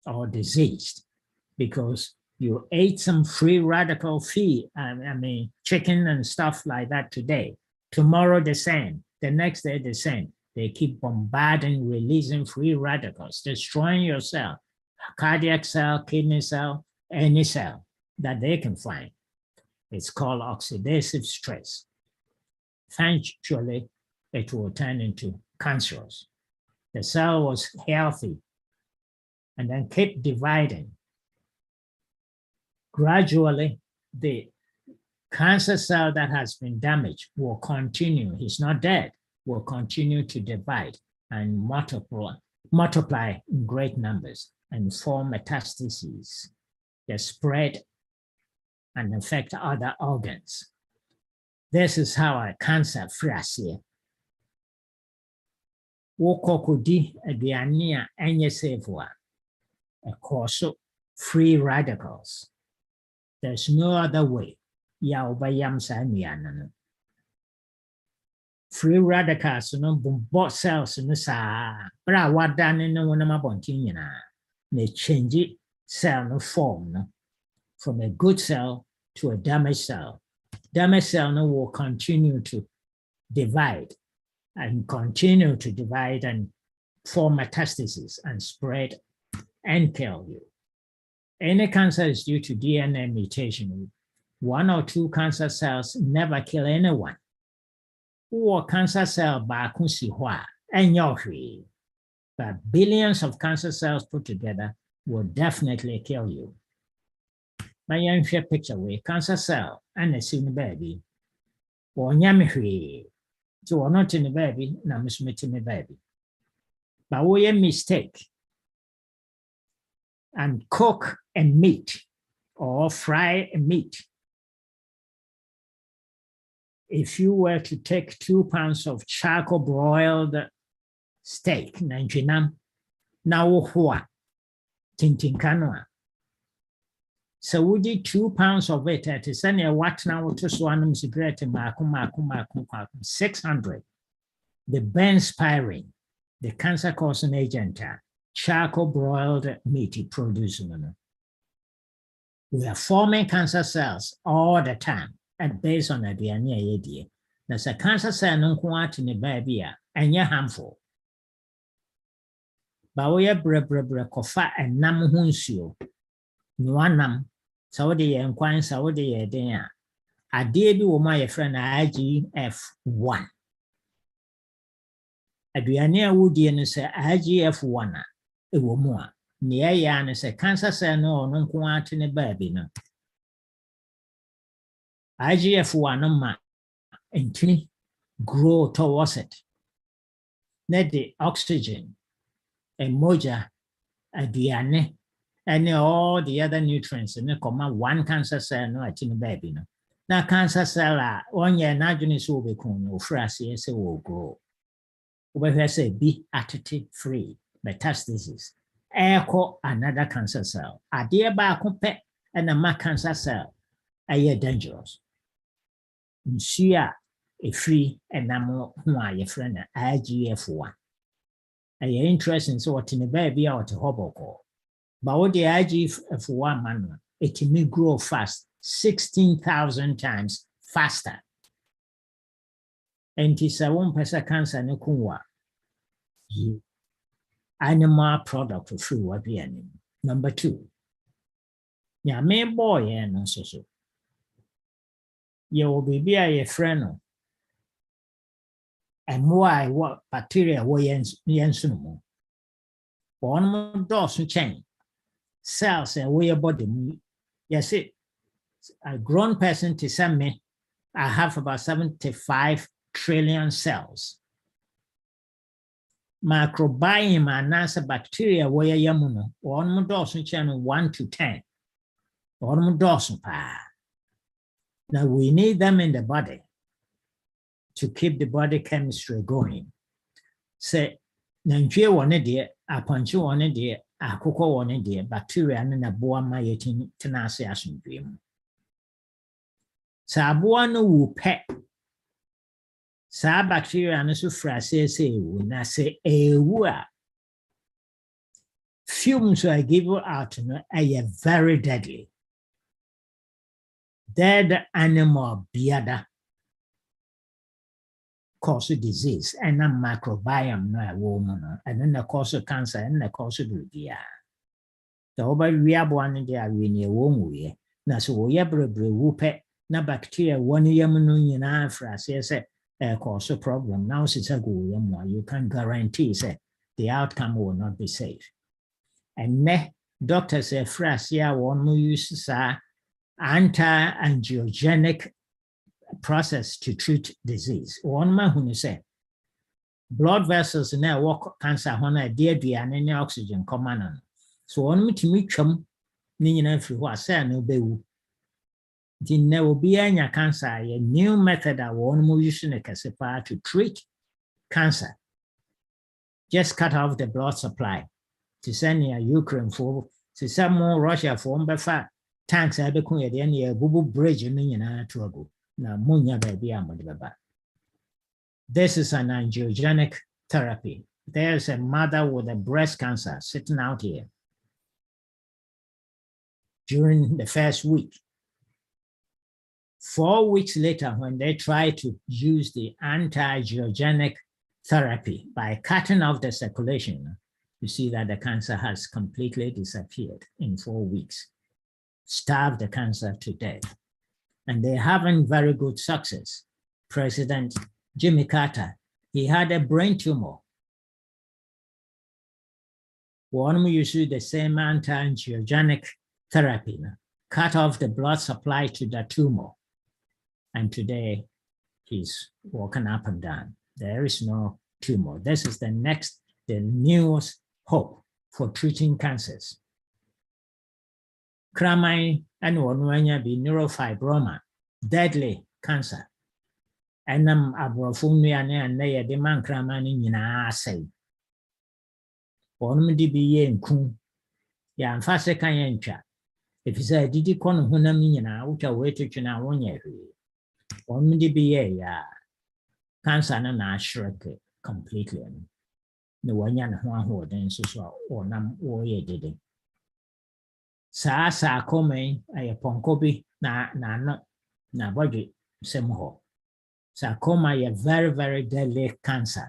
or diseased because you ate some free radical feed, chicken and stuff like that today. Tomorrow the same, the next day the same. They keep bombarding, releasing free radicals, destroying your cell, cardiac cell, kidney cell, any cell that they can find. It's called oxidative stress. Eventually, it will turn into cancerous. The cell was healthy and then keep dividing. Gradually, the cancer cell that has been damaged will continue. He's not dead, will continue to divide and multiply in great numbers and form metastases that spread and affect other organs. This is how a cancer flares here. Wokokudi aduane a enye safe wa. Also free radicals. There's no other way. Free radicals no bomb cells no sa bra wadane no wona mabontin nyina. They change cell no form no, from a good cell to a damaged cell. Damaged cell no will continue to divide and continue to divide and form metastases and spread and kill you. Any cancer is due to DNA mutation. 1 or 2 cancer cells never kill anyone. Or cancer cell but billions of cancer cells put together will definitely kill you. My young picture with cancer cell and a sin baby. Or nyamihri. So we're not in the baby, na musmiti me baby. But we a mistake. and cook a meat or fry a meat. If you were to take 2 pounds of charcoal broiled steak, nanjinam, na wohua, tintinkanoa. So we did 2 pounds of it at a what now to swanum secret 600. The benzpyrene, the cancer causing agent, charcoal broiled meat producing. We are forming cancer cells all the time. And based on the DNA, there's a cancer cell no in the baby and you're harmful. But we are kofa and nam hunsio. Nuanam, Saudi and Quan Saudi there. I did with my friend IGF-1. Aduane woody and say IGF-1, it will more. Near yan is a cancer cell no in the baby. No. IGF-1 and grow towards it. Net the oxygen, and moja, aduane, and all the other nutrients in the common one cancer cell no at in the baby. No. Now cancer cell 1 year najunis will be cool, frasi will grow. We say be attitude free metastasis. Echo another cancer cell. A dear bar compare and a cancer cell. Are dangerous. Nsia a free and namo who are your friend IGF-1. Are you interested in what in the baby out of hobble? But what the IGF-1 man, it may grow fast 16,000 times faster. And it's a 1% cancer no kunwa. Animal product of free wabian. Number 2. Yeah, me boy and so. You will be a friend. And why what bacteria were yensumo. One dorsal chain. Cells and way body. Yes, it. A grown person to send me, I have about 75 trillion cells. Microbiome and NASA bacteria where yamuno, one dorsal chain 1 to 10. One dorsal pa. Now we need them in the body to keep the body chemistry going. Say, Nanjia one idea, a punch one idea, a cocoa one idea, bacteria and a boa mayetin tenacious dream. Sabuano will pet. Sa bacteria and so frase say, when I say a word. Fumes I give out are very deadly. Dead animal biada cause disease and a microbiome no woman and then the cause of cancer and the cause of the over we are one day we near one way. Now so we are whoop na bacteria 1 year in Africa say cause a problem. Now it's a good you can guarantee say the outcome will not be safe. And ne doctors say frasia one more use anti-angiogenic process to treat disease. One man who say blood vessels now work cancer when a dear and any oxygen common. So one to meet them, Nina free was say no be. There will be any cancer, a new method that one more using a casipa to treat cancer. Just cut off the blood supply to send Ukraine for to some more Russia for fat. Tanks are the Bubu Bridge in trouble. Now, Munya baby, this is an angiogenic therapy. There's a mother with a breast cancer sitting out here during the first week. 4 weeks later, when they try to use the anti-angiogenic therapy by cutting off the circulation, you see that the cancer has completely disappeared in 4 weeks. Starve the cancer to death. And they're having very good success. President Jimmy Carter, he had a brain tumor. One you see the same anti-angiogenic therapy, cut off the blood supply to the tumor. And today he's walking up and down. There is no tumor. This is the newest hope for treating cancers. kraman and one be neurofibroma, deadly cancer. Enam abrofunia and they the man kraman in say. One di be yen kun. Ya fast kayencha. If you say, did you con hunamina, which are waited to now 1 year? One di be ya cancer and shrek completely. The one yan who then so or nam or ye did it. Sa come a ponkobi na budget semho. Sarcoma is a very, very deadly cancer.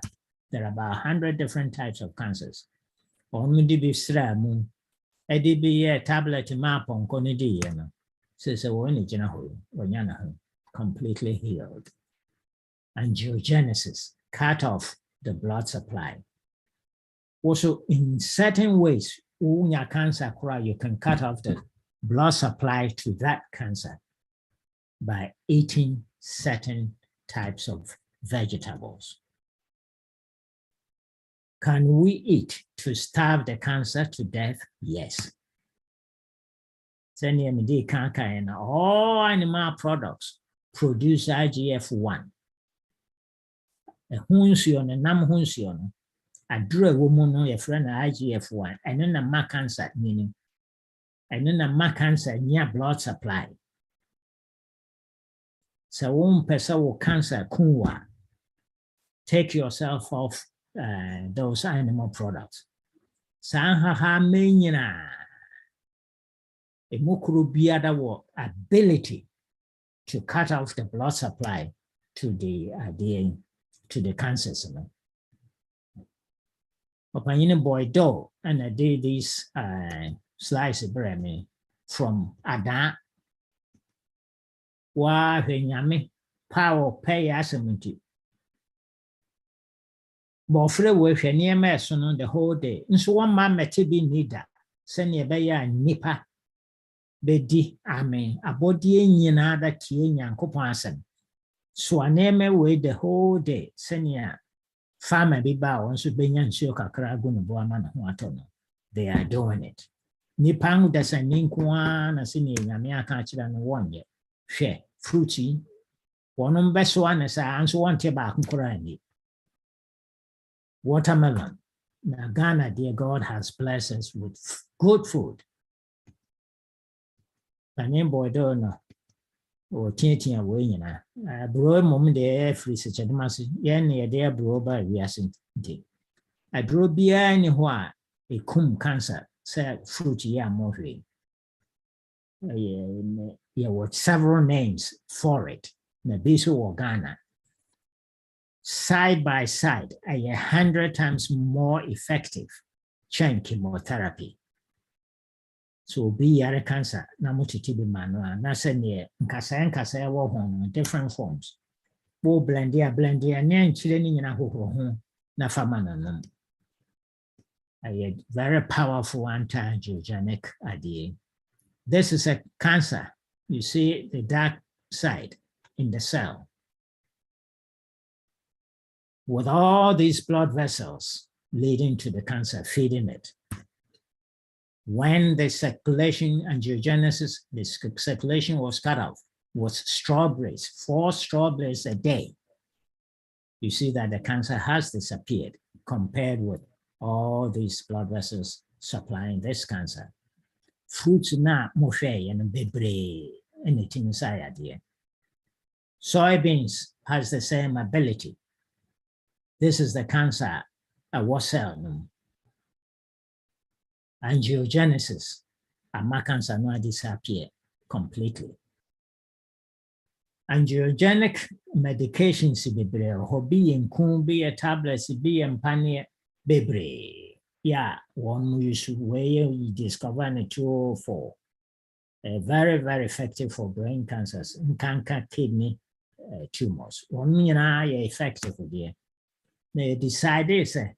There are about 100 different types of cancers. On the bisramu, a DB tablet map on Conidi, says a one completely healed. Angiogenesis, cut off the blood supply. Also, in certain ways, unya cancer, you can cut off the blood supply to that cancer by eating certain types of vegetables. Can we eat to starve the cancer to death? Yes. And all animal products produce IGF-1. A hunsion and nam hunsion, a drug woman, a friend IGF-1, and then a ma cancer meaning, and then a ma cancer near blood supply. So one person with cancer kunwa, take yourself off those animal products. Sanhaha menyina emukuru biada wo ability to cut off the blood supply to the cancers. Opanyine boy do and I did this slice breme from Ada. Wa hwenyame power pay asemunti. Bofre we hwenie meso no the whole day. Nso one man meti bi nida. Sene be ya nipa bedi amen. Abodi nyina da tie Nyankopon asem. So aneme we the whole day. Sene farmer bi ba won so benya nsuo kakra agu no bo ama na ho ato no. They are doing it. Nipa hu da sane nko na sene nyame aka akira no wonye. Share fruity. One best one is answer one teba kurani. Watermelon. Now Ghana, dear God, has blessed us with good food. The name boy don't know. Or tinting away, you know. Bro, moment the air free such a mass, yen dear bro by reason. I drew beer anywhere a cum cancer, said fruity ya more. There were several names for it. Nabiso or Ghana. Side by side, 100 times more effective than chemotherapy. So be yare cancer, namutitibi manua, nasanye, nkasa wo hon, different forms. Bo blendia, nyan chileni na ho na famana num. A very powerful anti-angiogenic idea. This is a cancer. You see the dark side in the cell. With all these blood vessels leading to the cancer, feeding it. When the circulation angiogenesis, the circulation was cut off, was strawberries, 4 strawberries a day. You see that the cancer has disappeared compared with all these blood vessels supplying this cancer. Fruits na moshe and bebre, anything inside here. Soybeans has the same ability. This is the cancer at what cell? Angiogenesis. And cancer no disappear completely. Angiogenic medications bebre, hobi and kumbi a tablets be and pania bebre. Yeah, one use way you discover in 204. Very, very effective for brain cancers, cancer, kidney tumors. One mean effective there. They decided say,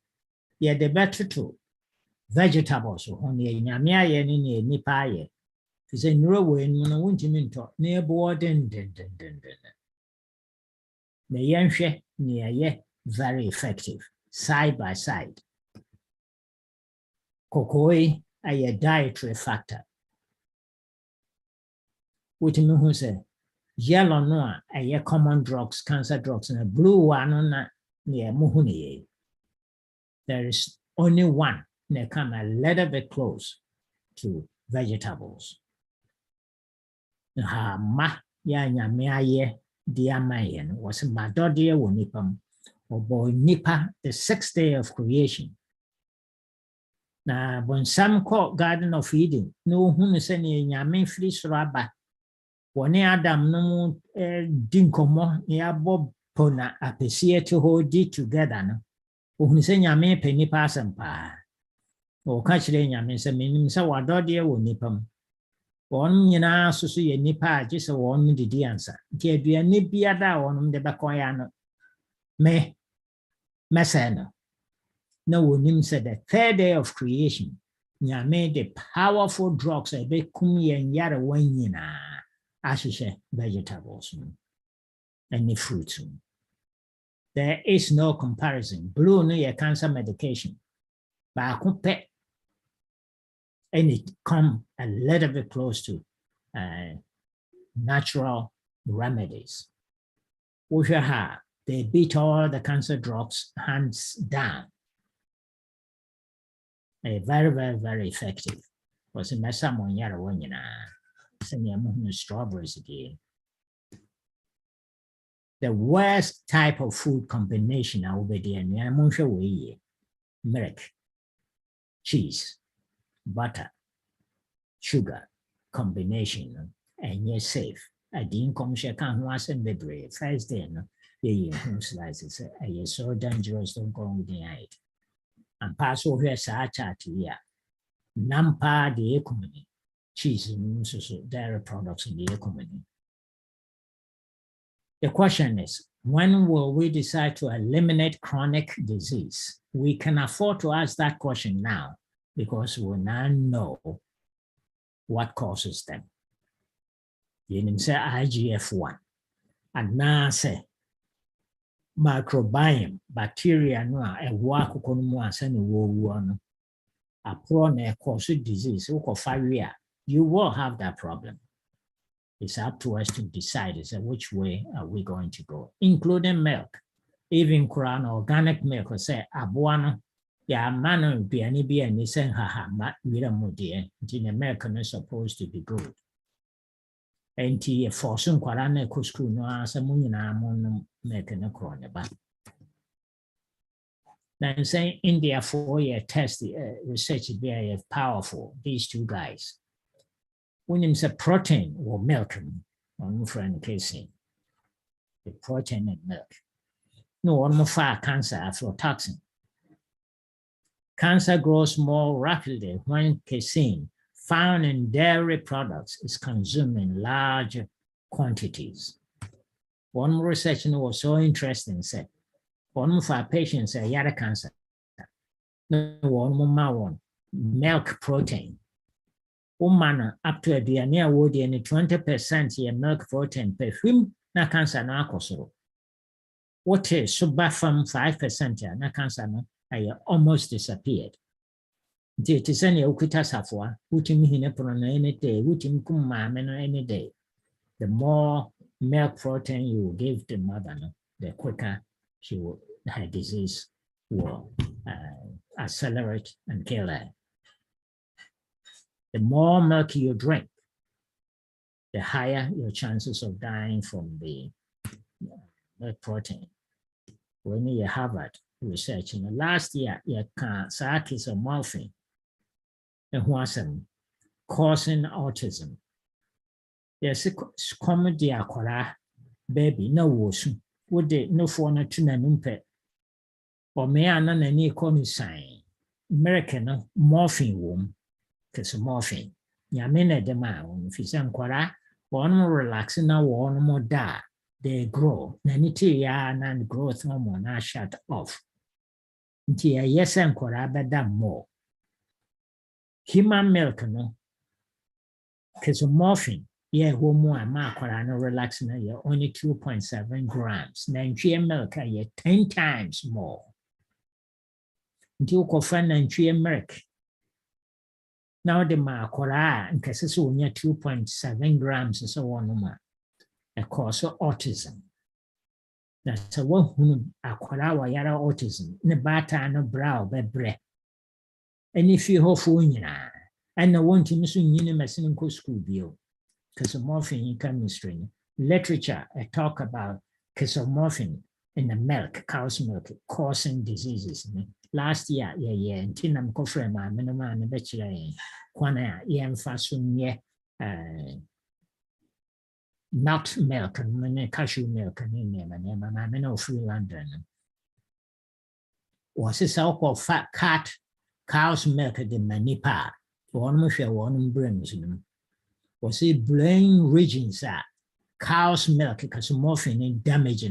yeah, the better to vegetables on the nyamia yen nipa ye. Is a neuro way no won't minto near board den. The yanshe near ye very effective, side by side. Cocoa a dietary factor. What you mean say yellow no a common drugs, cancer drugs, and a blue one na near muhuni. There is only one that come a little bit close to vegetables. Ha ma ya nyame aye dia mayen was madodie wo nipam obo nipa the 6th day of creation. Na when some call Garden of Eden no hunu se ne nyame firi soro aba woni Adam no dinkomo ya bob pona appreciate ho di together no ohunu se nyame pe nipa asempa o ka kire nyame se menim se wadodie wo nipam won nyina susu ye nipa age se won didi ansa nti aduane biada won de bekoya no me meseno no wonim said the 3rd day of creation nyame the powerful drugs e be kum yen yare wan nyina ashe vegetables and the fruits. There is no comparison. Blue no your cancer medication ba akupe and it come a little bit close to natural remedies. They beat all the cancer drugs hands down. Very, very, very effective. Was in my someone yara when you strawberries again. The worst type of food combination I will be there. Milk, cheese, butter, sugar combination, and you're safe. I didn't come share can't once and be brave. First day, no, yeah, slices. I so dangerous, don't go with the night. And pass over here, Sacha, yeah. Nampa, the economy, cheese, and dairy products in the economy. The question is, when will we decide to eliminate chronic disease? We can afford to ask that question now because we now know what causes them. You can say IGF-1 and now say microbiome, bacteria no a work send a prone cause disease, you will have that problem. It's up to us to decide which way are we going to go, including milk, even Quran organic milk. Or say abuano, ya mano be any sen haha mat wiramudi. In America, is supposed to be good. And tea for some Quran kusku no answer munina mon making a corona. Then say India 4-year test research is very powerful. These two guys. When it's a protein or milk, on friend casing, the protein and milk. No one more far cancer aflatoxin. Cancer grows more rapidly when casein found in dairy products is consumed in large quantities. One research was so interesting, said, one of our patients had yada cancer. No one more milk protein. Woman up to a near wood and 20% ye milk protein perfume na cancer na akosoro. What is subafam 5% na cancer na almost disappeared. It is any ukuta safwa, utim hinepono any day, utim kumameno any day. The more milk protein you give the mother, the quicker she will, her disease will accelerate and kill her. The more milk you drink, the higher your chances of dying from the milk protein. When you Harvard research in the last year, you can case of morphine and wasn't causing autism. There's a comedy aquara baby no wosu would they no for na tuna numpe or me anan any common sign American morphine womb. Because morphine, Yamina de Mao, if you quara, one more relaxing now, one more da, they grow. Nanity yarn and growth hormone are shut off. Until yes, and quara, but that more. Human milk, no, because morphine, yeah, who more quara no relaxing, you're only 2.7 grams. Nigerian milk, you're 10 times more. Until you find Nigerian milk. Now the ma akwaraa a nkɛse sɛ onya 2.7 grams sɛ wɔnom a ɛkɔɔ so autism. Na sɛ woahunu akwaraa wɔyare autism ne baatan no bra a ɔbɛbrɛ ɛne fie hɔfoɔ nyinaa ɛna wɔntumi so nyini mɛsene nkɔ school bio. Casomorphin in chemistry literature talk about casomorphin in the milk, cow's milk, causing diseases. Last year, nti na mekɔfrɛ maame no maa no bɛkyerɛ kwan a yɛmfa so nyɛ nut milk ne cashew milk ne nneɛma maame no ɔfiri London no. Wɔse sɛ wokɔfa cow's milk de ma nipa a wɔnom hwɛ wɔnom brains no mu. Was brain regions cow's milk casomorphin in damage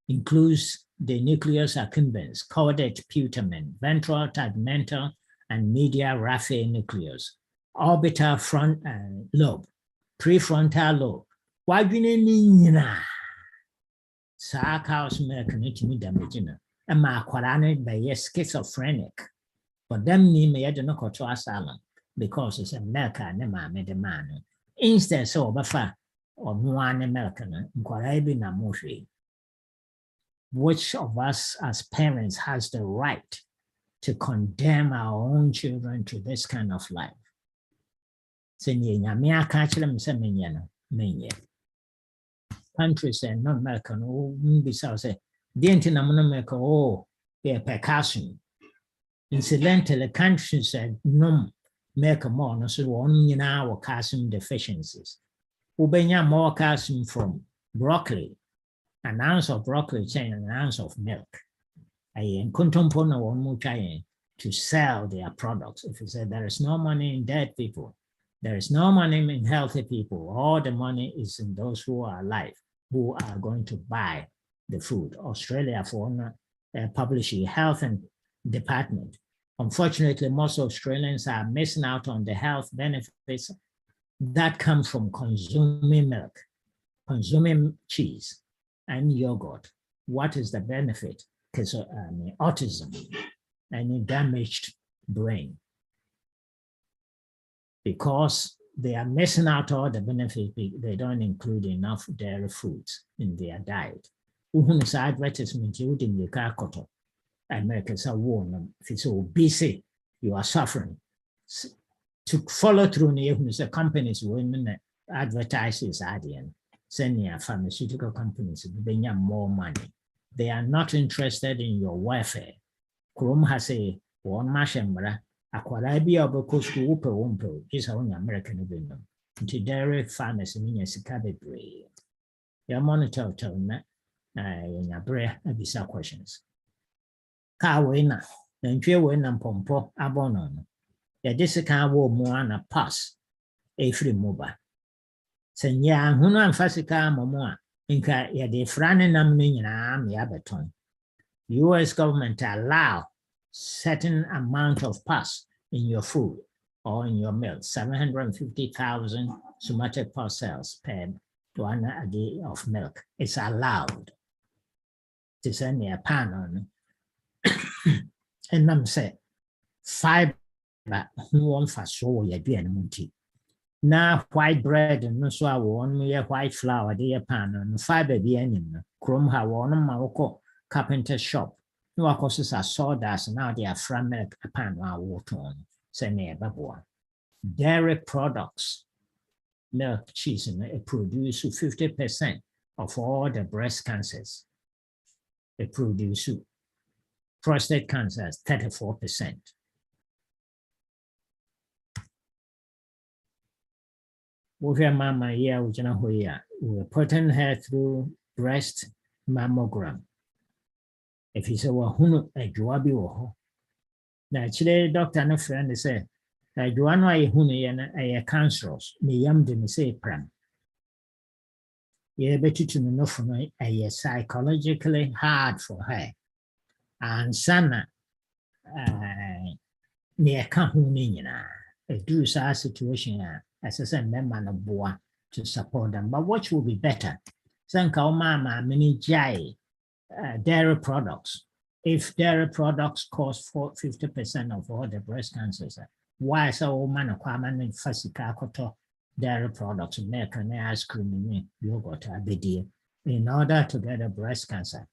includes the nucleus accumbens, caudate putamen, ventral tegmental and medial raphe nucleus, orbital front lobe, prefrontal lobe. Why do you need cow's milk need damage? And my quadrante by schizophrenic, but them need me at the no asylum because it's a milk and the man. Instead, so bafa or one American, which of us as parents has the right to condemn our own children to this kind of life? Countries and not American, say, didn't America, oh, they're percussion. Incidentally, countries said, no. Make more, no, so one in our calcium deficiencies. Ubenya more calcium from broccoli, an ounce of broccoli, an ounce of milk. I contemplate one more to sell their products. If you say there is no money in dead people, there is no money in healthy people, all the money is in those who are alive, who are going to buy the food. Australia for publishing health and department. Unfortunately, most Australians are missing out on the health benefits that come from consuming milk, consuming cheese and yogurt. What is the benefit? Because autism and a damaged brain. Because they are missing out all the benefits, they don't include enough dairy foods in their diet. Advertisement Americans are warned, if it's obese, you are suffering. To follow through, the companies women advertises send your pharmaceutical companies bring you more money. They are not interested in your welfare. Chrome has a one mashambra, aquarabi or school wumpo, is only American women. To dairy farmers in a cababre. Your monitor told me in a breath of questions. Kawena, and Jewin Pompo, Abonon. The Disica war moana pass a free moba. Senya, Huna and Fasica Momoa, Inca, ya de Franenam Ninam Yabaton. US government allow certain amount of pus in your food or in your milk, 750,000 somatic pus cells per 1 a day of milk. It's allowed to send me a pan on. And I'm saying, fiber, who won't fast so ye be an munti. Now, white bread and no so I want me a white flour, dear pan, and fiber be any chrome ha one Morocco carpenter shop. No, of course, I saw that now they are from milk a pan water on, say near Babua. Dairy products, milk, cheese, and it produce 50% of all the breast cancers. It produce prostate cancer is 34%. With mama here, we're putting her through breast mammogram. If you say, well, who a joabi or naturally, doctor and a friend say, I do not know a cancerous, me yam de say pram. You better to know for me a psychologically hard for her. And sana near Kahunina, a do situation as a member of Boa to support them. But what will be better? Sanka mama mini jai dairy products. If dairy products cause 50% of all the breast cancers, why so man a kwaman and fasika koto dairy products, milk and ice cream, yogurt, abedi, in order to get a breast cancer.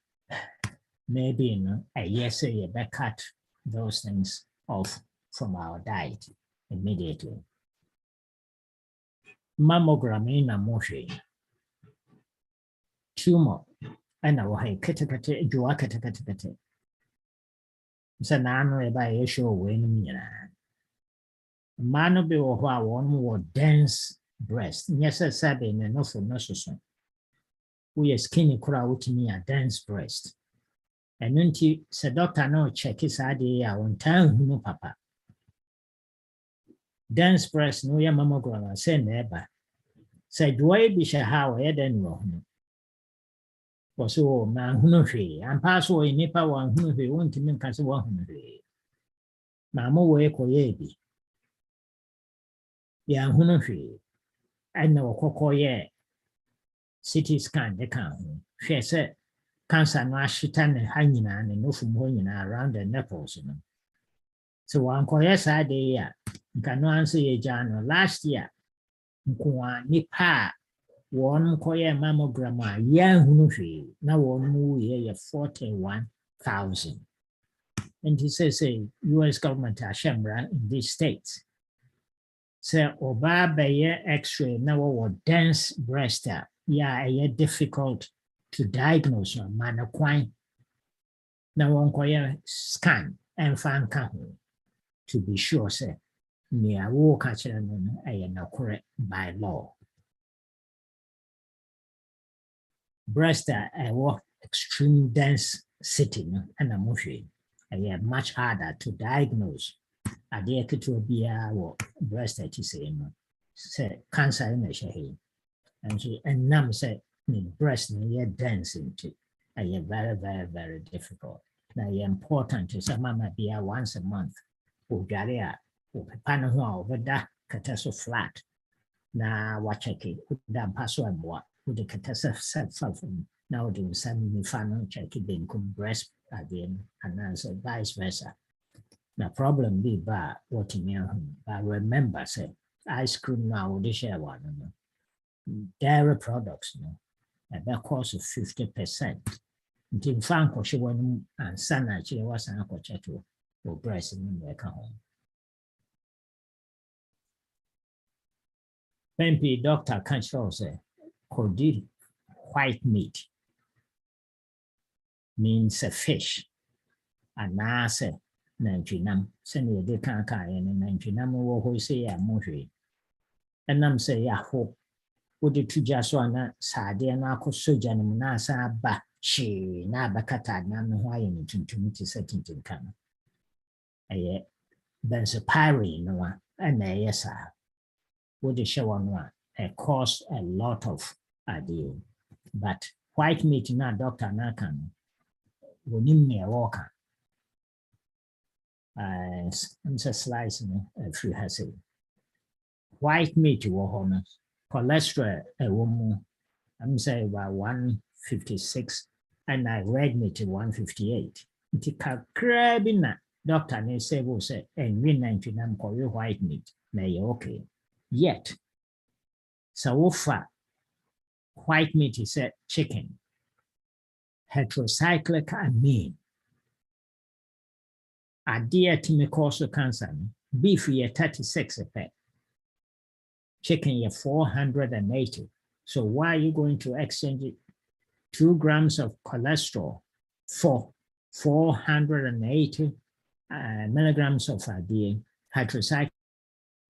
Maybe a yes, you better cut those things off from our diet immediately. Mammogram in a moshi. Tumor, and I will have katakate, duakatakate. So now by issue when man be one more dense breast. Yes, I said in enough for nurses. We are skinny crowd to me a dense breast. And then the doctor no check his idea on time, no papa. Dense breast, no, your mammogram, say never. Said, do I be sure how I then wrong? Was so man who no free, and pass away nipper one who they want to make us 100. Mamma way coyebi. Yeah, who no free. I know cocoa ye. CT scan the count. She said, cancer no shitan hanging and no from going around the nipples. So one coyes idea. You can answer ye, John, last year. Nipa. One koye mammogram, young hunushi, now one movie 41,000. And he says, US government Ashemra in these states. So, Oba Bayer X-ray, now what dense breast, yeah, difficult to diagnose, man, now one koye scan and find to be sure, say, near walk at correct by law. Breast extreme dense sitting and a mushy. Much harder to diagnose. A dear to be a breast at say cancer in the shade. And she and numb said breast near dense into very, very, very difficult. Now important to some mama be once a month. Ugaria, Panahua over that catastrophe flat. Now watch it, that password what. With the catastrophe now doing some final check being breast again and answer vice versa. The problem be bad what in your home, but remember say ice cream now the share one dairy products at that cost of 50%. Until Franco she went and Sana she was an aqua chatto or breast in their home. Pempi doctor can't show say Coded white meat means a fish. And I say, Nantinam, send you the cankai and Nantinam who say a movie. And I'm say, I hope, would it to just one Sardiana Sojan Nasa ba she Nabakata Nam Hawaiian to meet a setting to come. There's a pirate no one, and a yes, sir. Would the show on one? It cost a lot of idea, but white meat na doctor na can when me walk. I'm just slicing if you have it. White meat will cholesterol a woman. I'm saying about 156, and I red meat 158. It's crabbing that doctor ne say will say and win 99 call you white meat. May okay. Yet, so far. White meat is a chicken. Heterocyclic amine. Adhere to me cause cancer. Beef ye 36 effect. Chicken ye 480. So why are you going to exchange it 2 grams of cholesterol for 480 milligrams of heterocyclic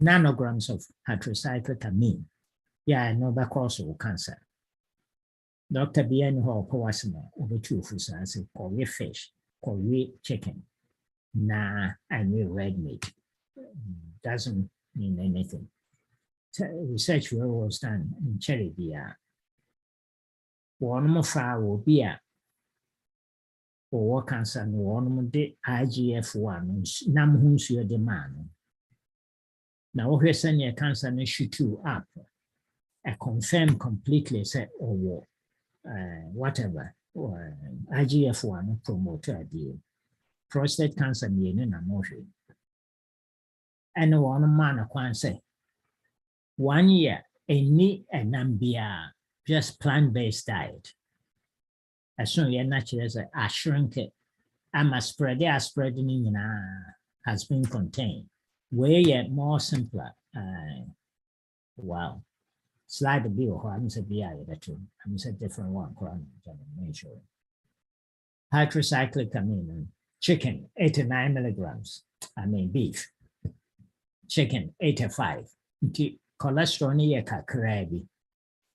nanograms of heterocyclic amine? Yeah, I know that causes cancer. Dr. Bien Hall Powasma over 2 foods as a Korea fish, Korea chicken. Nah, I knew red meat. Doesn't mean anything. Research was done in Cherry Beer. One more far will be a or cancer, one more de IGF-1, Nam whom's your demand. Now, we're sending a cancer and shoot 2 up. I confirm completely say or whatever or IGF-1 promoter deal. Prostate cancer meaning emotion. ɛne wɔn ma no kwan sɛ 1 year ɛni ɛnam biara just plant-based diet. Ɛso yɛ na kyerɛ sɛ ashrinke ama spread ne nyinaa has been contained. Wei yɛ more simpler. Wow. Slide bi wɔ hɔ, I'm sɛ bi a yɛbɛto. I'm sɛ different one koraa no make sure. Hydrocyclic amine, chicken 89 milligrams. I mean beef. Chicken 85. Nti cholesterol ne yɛ kakraa bi.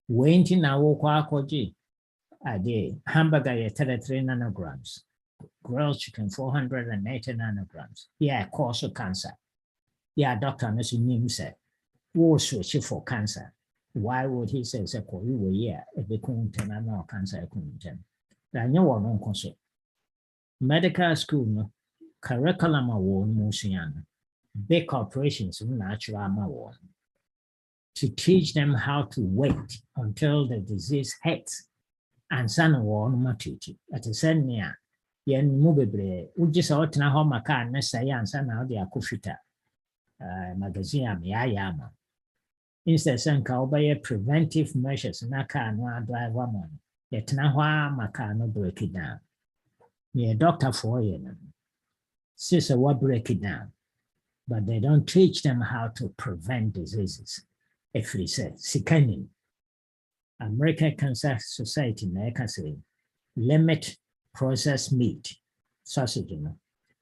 Wei nti na wokɔ akɔgye ade hamburger yɛ 33 nanograms. Grilled chicken 480 nanograms. Yeah, cause of cancer. Yeah, doctor no so nim sɛ wo switch for cancer. Why would he say sɛ kɔyi wɔ yi a ɛbɛku ntɛm ama cancer ɛku ntɛm? Na nyɛ wɔ no nko so. Medical school no curriculum a wɔn mu sua no big corporations no na akyerɛ ama wɔn to teach them how to wait until the disease hits ansa na wɔn ma treat. Ɛte sɛ nea yɛn mu bebree wogye sɛ ɔtena hɔ ma kaa ne sɛe ansa na ɔde akɔ fita magazine a meyɛayɛ ama. Instead sɛ nka wobɛyɛ preventive measures na kaa no adrive ama no yɛtena hɔ a ma kaa no break it down. Near doctor for you, says what break it down, but they don't teach them how to prevent diseases. If we say, sikanin, American Cancer Society, America say, limit processed meat, sausage,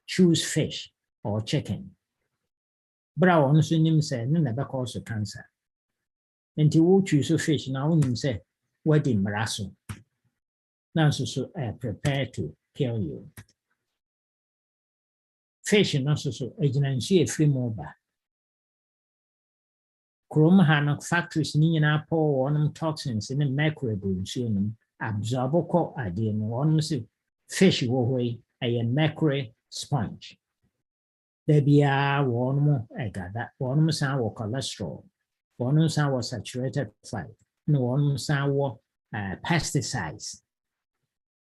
choose fish or chicken. But I want to say, no, never cause cancer. And you choose fish now, you say, what in Marasso? Now, so prepare to kill you. Fish and also so agency a free mobile. Chrome hanok factories ni na pour one toxins in the microbe absorb ko idea no one say fish wo way a macro sponge. There be a one more egada, one sound or cholesterol, one sound was saturated fat, no one sound war pesticides.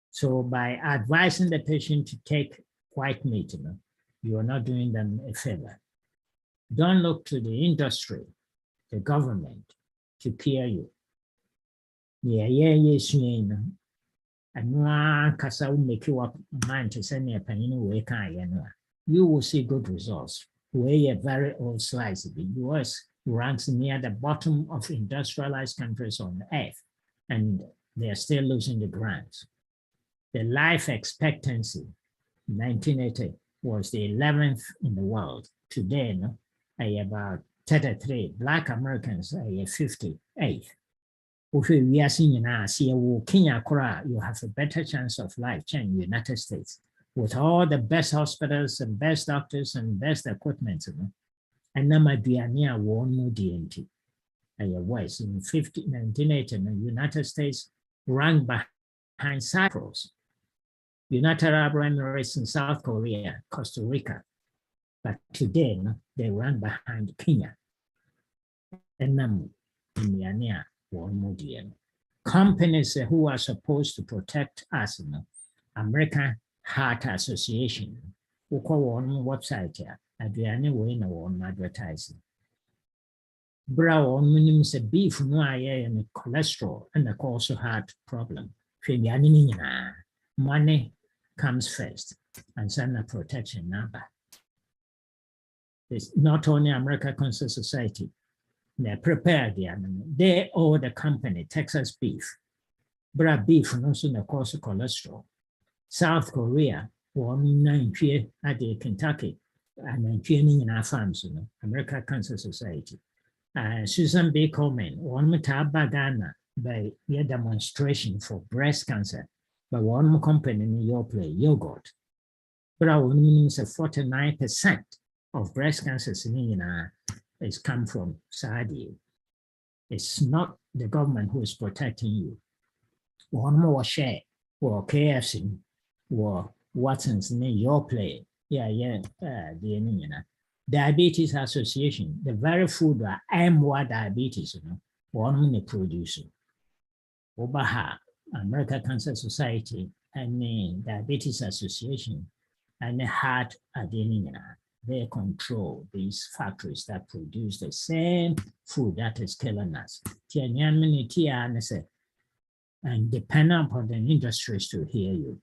So by advising the patient to take white meat, you are not doing them a favor. Don't look to the industry, the government, to cure you. And one kasa will make you up mind to send a penny. You will see good results. We're a very old slice. The US ranks near the bottom of industrialized countries on earth, and they're still losing the grants. The life expectancy, 1980, was the 11th in the world. Today, about 33. Black Americans are 58th. If we are seeing now, you have a better chance of life in the United States with all the best hospitals and best doctors and best equipment. And now my DNA won more DNT. Was in 1980, the United States ranked behind Cyprus, United Arab Emirates, and South Korea, Costa Rica. But today, they run behind Kenya. And now, in one more deal. Companies who are supposed to protect us, American Heart Association, who call one website here, Adriani Wayne one advertising. Brown means a beef, no and cholesterol, and also heart problem. Money comes first, and send a protection number. It's not only American Cancer Society. They prepare the animal. They owe the company Texas Beef. Bra beef and also the cause of cholesterol. South Korea, 1 at the Kentucky, and training in our farms, American Cancer Society. Susan B. Komen, one Ghana by your demonstration for breast cancer, by one company in your play, yogurt. Bra means 49% of breast cancers in is come from Saudi. It's not the government who is protecting you. One more share, or KFC, or Watson's in your play. The Diabetes Association, the very food that M1 diabetes, one producer. Obaha, American Cancer Society, and the Diabetes Association, and the Heart Adenina. they control these factories that produce the same food that is killing us. And depending upon the industries to hear you,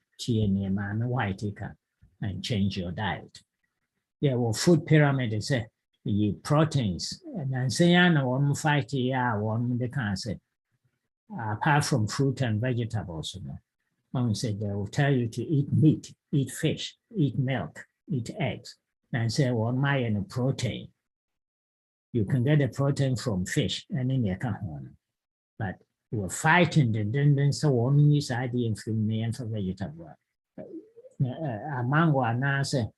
and change your diet. Yeah, well, food pyramid is the proteins, and say, one fight one they can say, apart from fruit and vegetables, one said they will tell you to eat meat, eat fish, eat milk, eat eggs, and say, one my and protein. You can get the protein from fish and in your can, but we're fighting the then so one is idea from me and for vegetable. A mango anase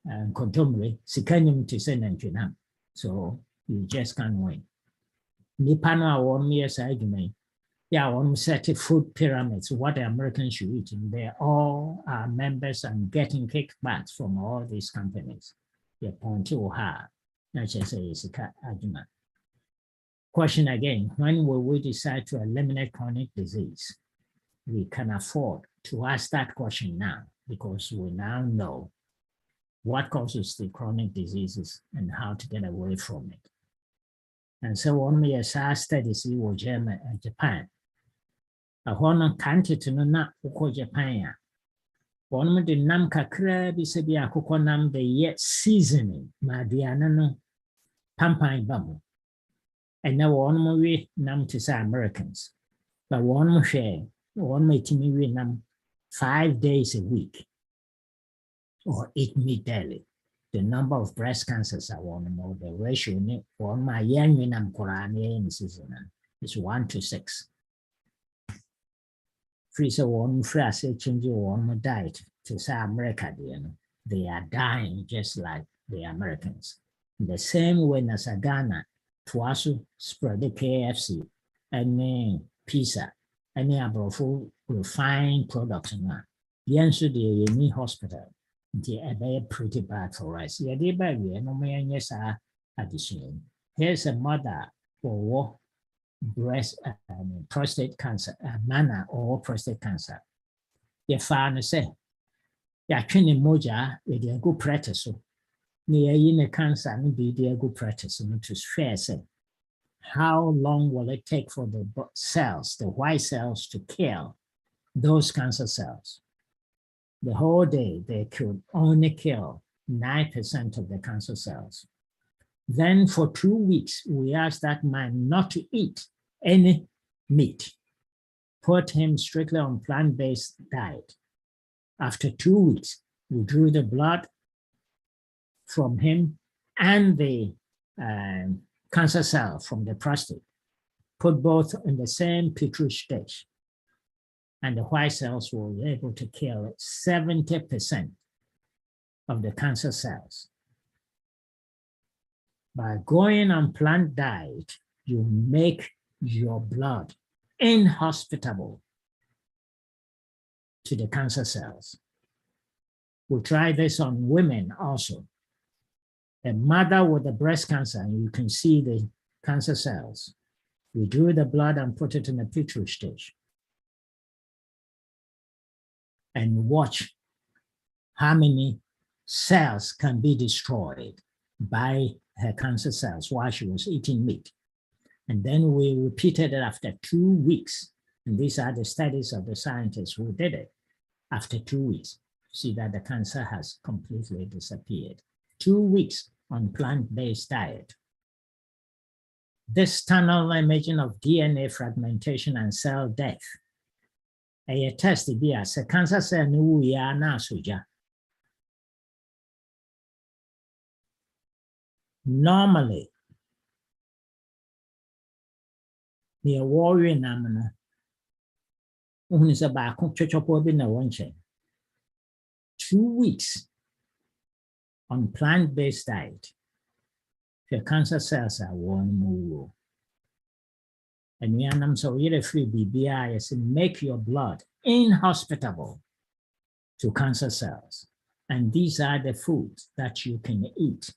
and contumely, sikanyum to send and Vietnam. So you just can't win. Nipano one year side me. Yeah, one set of food pyramids, what the Americans should eat, and they all are members and getting kickbacks from all these companies. They point to her. That's just a argument. Question again, when will we decide to eliminate chronic disease? We can afford to ask that question now because we now know what causes the chronic diseases and how to get away from it. And so when we assess studies in Germany and Japan, a one country to not Japan. One the nam kakra bi se bi akoko nam the yet seasoning ma diana no pampan bamu. And now one we nam to say Americans. But one share, one may timi we nam 5 days a week or eat meat daily. The number of breast cancers are one more, the ratio one my young nam Korani in season is 1 to 6. Freezer one fresh change one diet to say America, they are dying just like the Americans. In the same way as Ghana, Twasu spread the KFC and pizza, any abrofu refined products na. The answer the any hospital, they pretty bad for us. Yeah, they buy no may yes addition. Here's a mother for breast prostate cancer, mana or prostate cancer. Your father say, ya training moja with a good practice. Near in a cancer and be the good practice to fair say. How long will it take for the cells, the white cells, to kill those cancer cells? The whole day they could only kill 9% of the cancer cells. Then for 2 weeks, we asked that man not to eat any meat, put him strictly on plant-based diet. After 2 weeks, we drew the blood from him and the cancer cell from the prostate, put both in the same Petri dish, and the white cells were able to kill 70% of the cancer cells. By going on plant diet, you make your blood inhospitable to the cancer cells. We try this on women also. A mother with a breast cancer, and you can see the cancer cells. We drew the blood and put it in a Petri dish and watch how many cells can be destroyed by her cancer cells while she was eating meat. And then we repeated it after 2 weeks. And these are the studies of the scientists who did it. After 2 weeks, see that the cancer has completely disappeared. 2 weeks on plant-based diet. This tunnel imaging of DNA fragmentation and cell death. A test to be as a cancer cell we are now suja. Normally, the warrior namana is about 2 weeks on plant-based diet. The cancer cells are one more. And we are so free BBI is make your blood inhospitable to cancer cells. And these are the foods that you can eat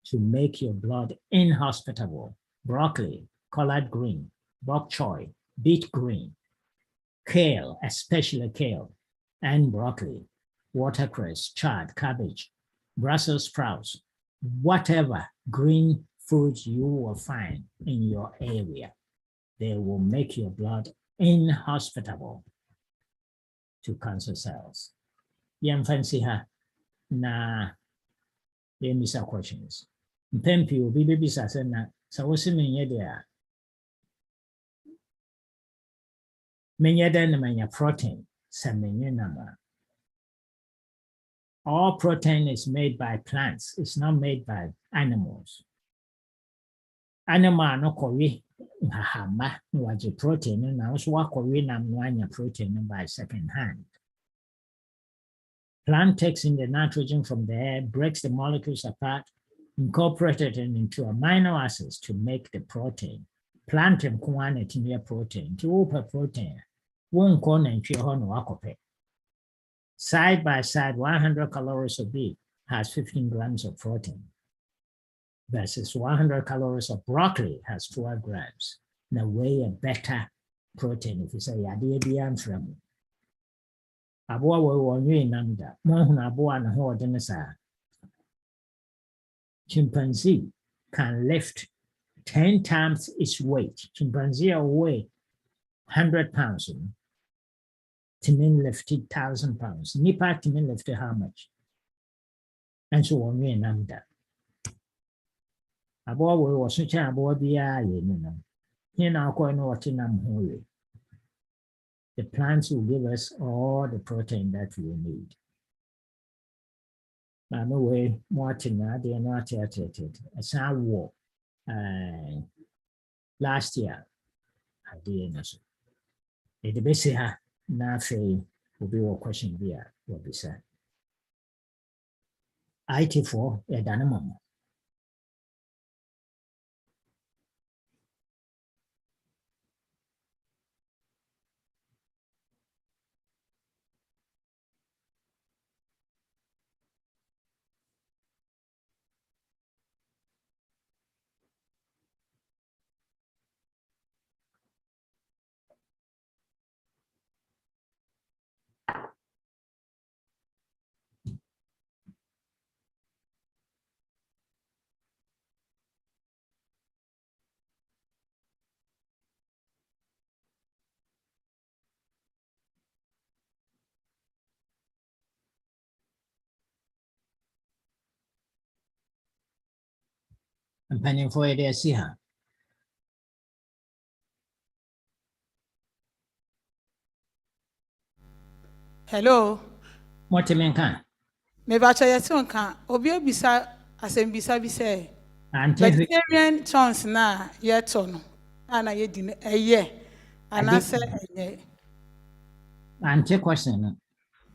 to make your blood inhospitable. Broccoli, collard green, bok choy, beet green, kale, especially kale, and broccoli, watercress, chard, cabbage, Brussels sprouts, whatever green foods you will find in your area, they will make your blood inhospitable to cancer cells. Fancy her na misa questions. Mpempi obi bebisa se na sa wosi menye de menye de na menya protein sa menye nama. All protein is made by plants. It's not made by animals. Animal no kori hahama waje protein na also wakori na mwanya protein by second hand. Plant takes in the nitrogen from the air, breaks the molecules apart, incorporated it into amino acids to make the protein. Plant and quantity near protein, to open protein, one corner and wakope. Side by side, 100 calories of beef has 15 grams of protein versus 100 calories of broccoli has 12 grams. Now way a better protein if you say yadi from. Aboa wo nwe namda mo hu aboa na ho de ne sa. Chimpanzee can lift 10 times its weight. Chimpanzee weigh 100 pounds. Timin lifted 1,000 pounds. Nipa timin lifted how much? And so on we namda. Aboa wo so cha aboa bia ye no no. Here na ko no what nam ho. The plants will give us all the protein that we need. Now, no way, Martin, they are not yet. As I war last year, I didn't know. The best here, nothing will be a question here, will be said. IT4, a dynamo. I'm planning for it, see her. Hello. Martin can. Maybe I tell you something. Obi bisa asembisa bise. Vegetarian chance na yet on. Ana ye din a year. And I say Ante question.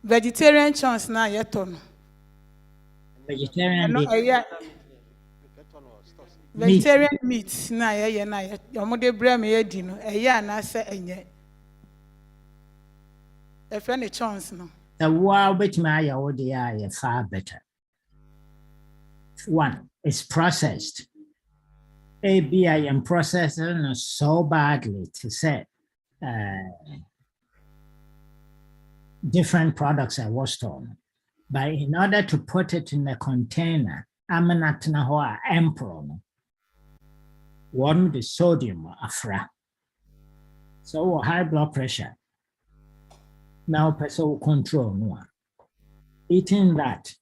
Vegetarian chance na yet on. Vegetarian vegetarian meat na ye na ye. Yomude bre me ye dino. A year and I say enye. If any chance no. The wow bit my ODI far better. One, it's processed. ABIM processing so badly to say different products I was on. But in order to put it in a container, I'm not na emperor. One the sodium afra. So high blood pressure. Now person control no. Eating that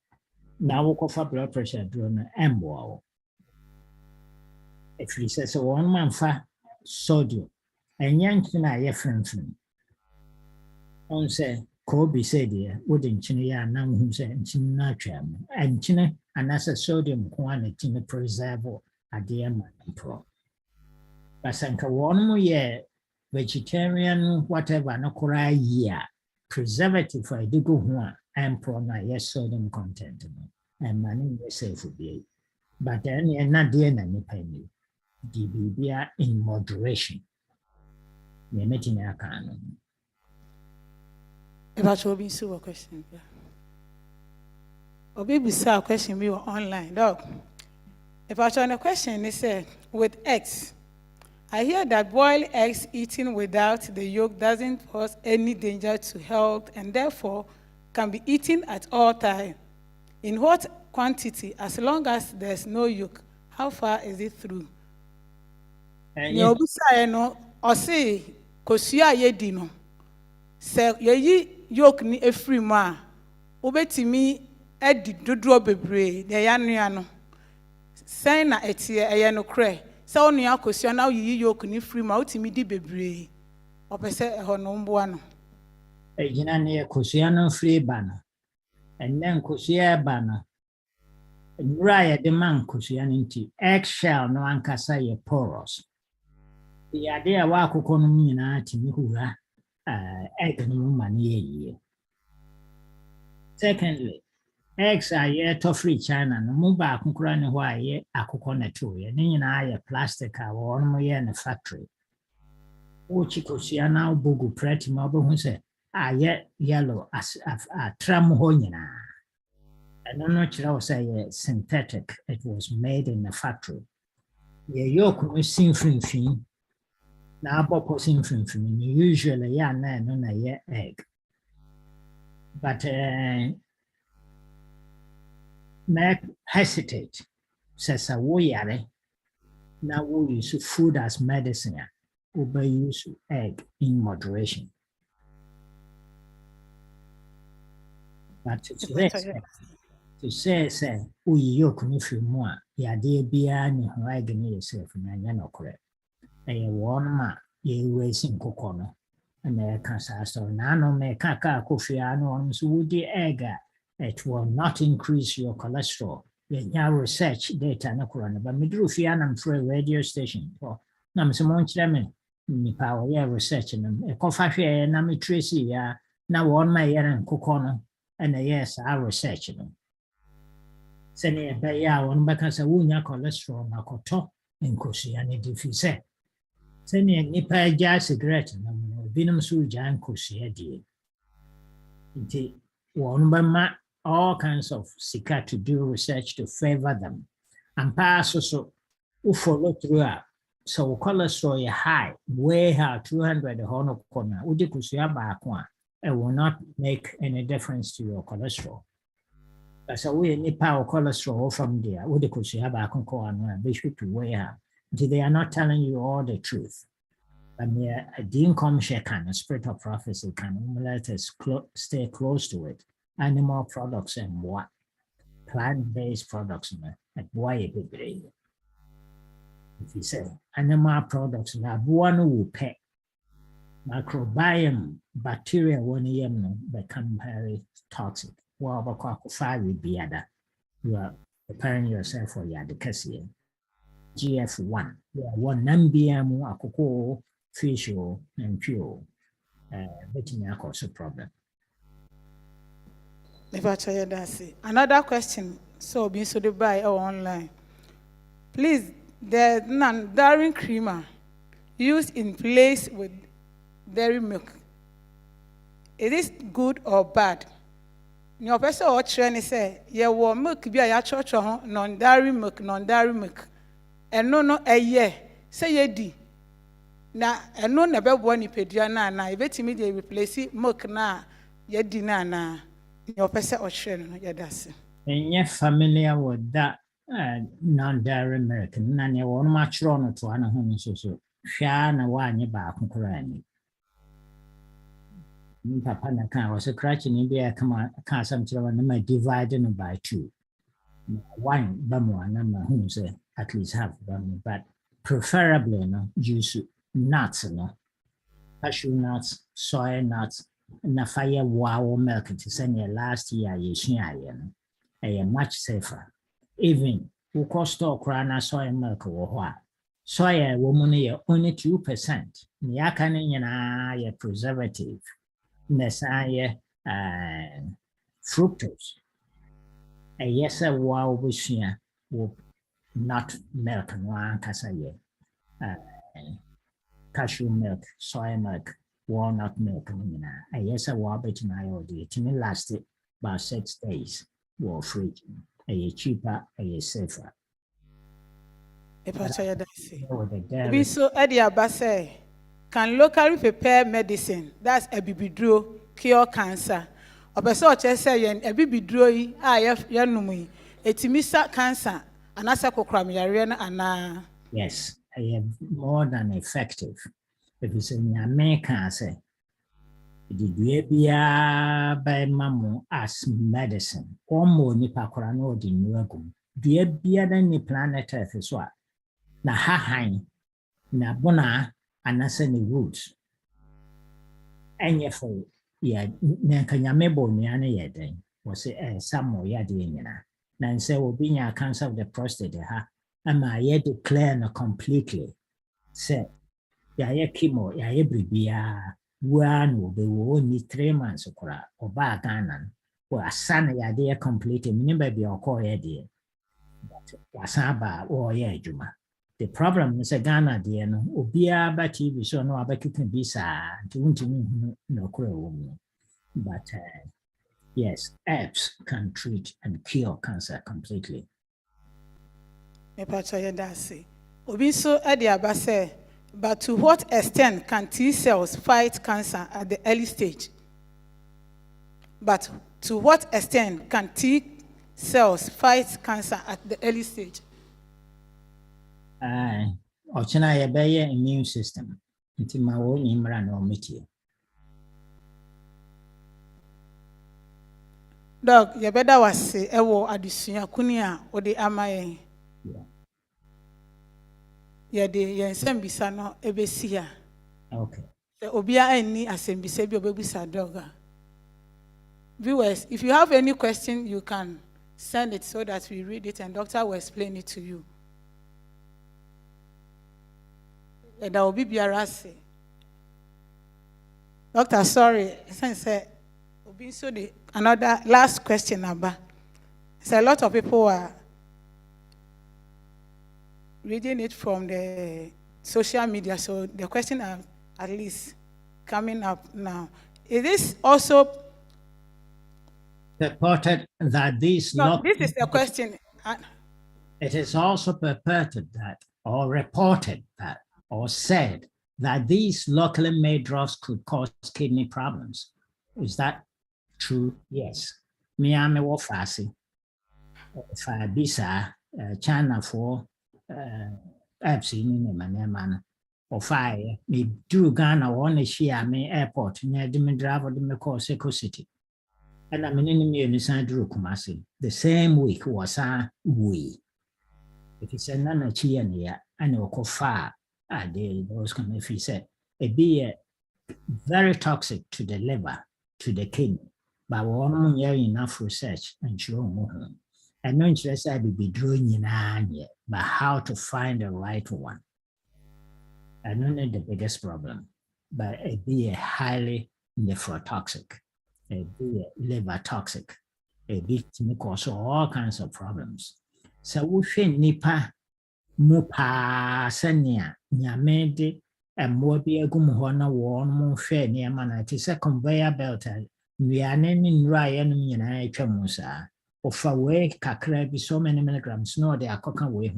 now we cover blood pressure during embo. If we say so 1 month sodium and yanking a friend. On say Kobe said there wouldn't chinia now who said natural and chine and as a sodium quantity in the preserve a dear man pro. But sanka 1 more year vegetarian whatever no kora year. Preservative for a digo one and pro yes sodium content and money safe for be. But then you're not dear any penny. DBBR in moderation. You're making a canon. If I should be so a question. Or maybe so a question we were online. Dog. If I show a question, they said with eggs. I hear that boiled eggs eaten without the yolk doesn't pose any danger to health and therefore can be eaten at all times. In what quantity, as long as there's no yolk, how far is it through? Yes. Nea obusae no, ɔse kosua a yɛdi no, sɛ yɛyi yolk ni efiri mu a, wobɛtumi adi dodoɔ bebree deɛ yɛanoa no. Sɛn na ɛteɛ ɛyɛ no korɛ. Sɛ wonoa kosua na woyiyi yolk ni firi mu a, wotumi di bebree. Ɔpɛ sɛ ɛhɔ no mboa no. Egyina ne kosua no free ba no. Ɛnɛ nkosua ba no. Nwura a yɛde ma nkosua no nti, eggshell no ankasa yɛ porous. Yɛade a wɔakokɔ no mu nyinaa tumi hura egg no mu ma no yɛ yie. Secondly, eggs a yɛtɔ free China no mu baako koraa ne hɔ a yɛ akokɔ na ɛtoeɛ. Ne nyinaa yɛ plastic a wɔn yɛ no factory. Wokyi kosua na wobɔ gu prɛte mu a wobɛhu sɛ ayɛ yellow atram hɔ nyinaa. Ɛno no kyerɛ wo sɛ yɛ synthetic. It was made in the factory. Yɛ yolk no si mfimfini na abɔ pɔ si mfimfini no usually yɛ ana ɛno na yɛ egg. But may hesitate. Says a woyare na wo use food as medicine. Ube use egg in moderation. But to say we yoke ni fi mu a yade bia ni ho egg ni yourself na nya no correct. E won ma ye racing kokɔ no na ka sa so na no me ka kofi anu on so would egg. It will not increase your cholesterol. Your research data na corona, but midru fi anam for a radio station. For nam se mon kyerɛ me power yeah research nam e kofa hwɛ na me trace ya na won ma yɛn kokɔ no and yes our research no. Sɛ ne ba ya won ba ka sɛ wonya cholesterol na kɔtɔ nkosua ne di fi sɛ ne nipa agya cigarette na mo binom so gya nkosua die. Nti won ba ma all kinds of sika to do research to favor them. And pass also who follow through. So cholesterol high, way high, 200 corner. It will not make any difference to your cholesterol. So we need power cholesterol from there. Would the to way high. They are not telling you all the truth. And the income share kind of spirit of prophecy can let us stay close to it. Animal products and what plant-based products and why if you say animal products na one will pay microbiome bacteria one become very toxic. Well, you are preparing yourself for your advocacy. GF1 one NBM akoko fish and fuel betting a problem. Another question, so being so buy or online. Please, the non-dairy creamer used in place with dairy milk. Is this good or bad? Your person or train say, "Yeah, well, milk be a church non-dairy milk, and no a year. Say ye di. Na and no never one pediana na. If they replace milk na ye di na." Your person or sharing, and you're familiar with that non-dairy milk, and you want much run to an home so. Shana one your back on Korean. Papa was a crutch in India. Come on, can't some children divided by two. One bamwa number who say at least half bamwa, but preferably no use nuts, no cashew nuts, soy nuts. Na fire wow milk to send your last year you much safer. Even who cost crana soy milk or soy woman only 2%. Yakan ye preservative. Nessa fructose. A yes a wow wish will not milk one casaye. Cashew milk, soy milk. Walnut milk, I yes, a warbit my order. To me lasted about 6 days. War free, a cheaper, a safer. We so Eddie Abase can locally prepare medicine. That's a bibidro cure cancer. Obeso che say a bibidro I have yanumi. etimisa cancer anasa kokramyare na ana. Yes, I am more than effective. If it's in America, say, the dua by mamu as medicine. One more nipa korano di nuagum. Dua bia ni planet Earth is what. Na hahain, na bona, anasa ni roots. Enye for ya nankanyamebo ni ane yeden. Was it some ya di na. Nanse will be a cancer of the prostate ha. Ama ye declare no completely. Say, ya chemo, ya bribia, one will be only 3 months or back ganan. Or a son ya dear completely, remember be or call ye dear. But wasaba or ye juma. The problem is a Ghana dear no, ubia but TV so no about you can be sad, no crow. But yes, herbs can treat and cure cancer completely. Me pacha ye da say. Obi so e dey aba say, but to what extent can T cells fight cancer at the early stage? But to what extent can T cells fight cancer at the early stage? Ochina ye be ye immune system. Nti ma wo nyimra na ometie. Dog, ye beda wase ewo adusua kuni a ode ama yen. Yeah, the nsembisa no ebesi a. Okay. Obia any asembisa bi obebisa dog. Viewers, if you have any question, you can send it so that we read it and doctor will explain it to you. And that will be biarase. Doctor, sorry, since Obi so the another last question about. So a lot of people are reading it from the social media, so the question are at least coming up now. Is this also Purported that these no? This is the question. It is also purported that, or reported that, or said that these locally made drugs could cause kidney problems. Is that true? Yes. Miami Wofasi, Fabisa, China for apps in Maneman, or fire, me drew Ghana one share me airport near the Midravo de Meko Seco City. And I'm in the Drew Kumasi. The same week was we. If it's a nana chiania, I know far. Those come if he said it be very toxic to the liver, to the kidney. But one year enough research and show more. I'm not interested to be drawing in yet, but how to find the right one. I don't know the biggest problem, but it be a highly nephrotoxic, it be a liver toxic, it be to cause all kinds of problems. So we should nipa mupa senia nyamede more be a gum hona warn more fair near man. It is a conveyor belt. We are naming Ryan United Chamusa. Of away kakra be so many milligrams, no, they are cooking away,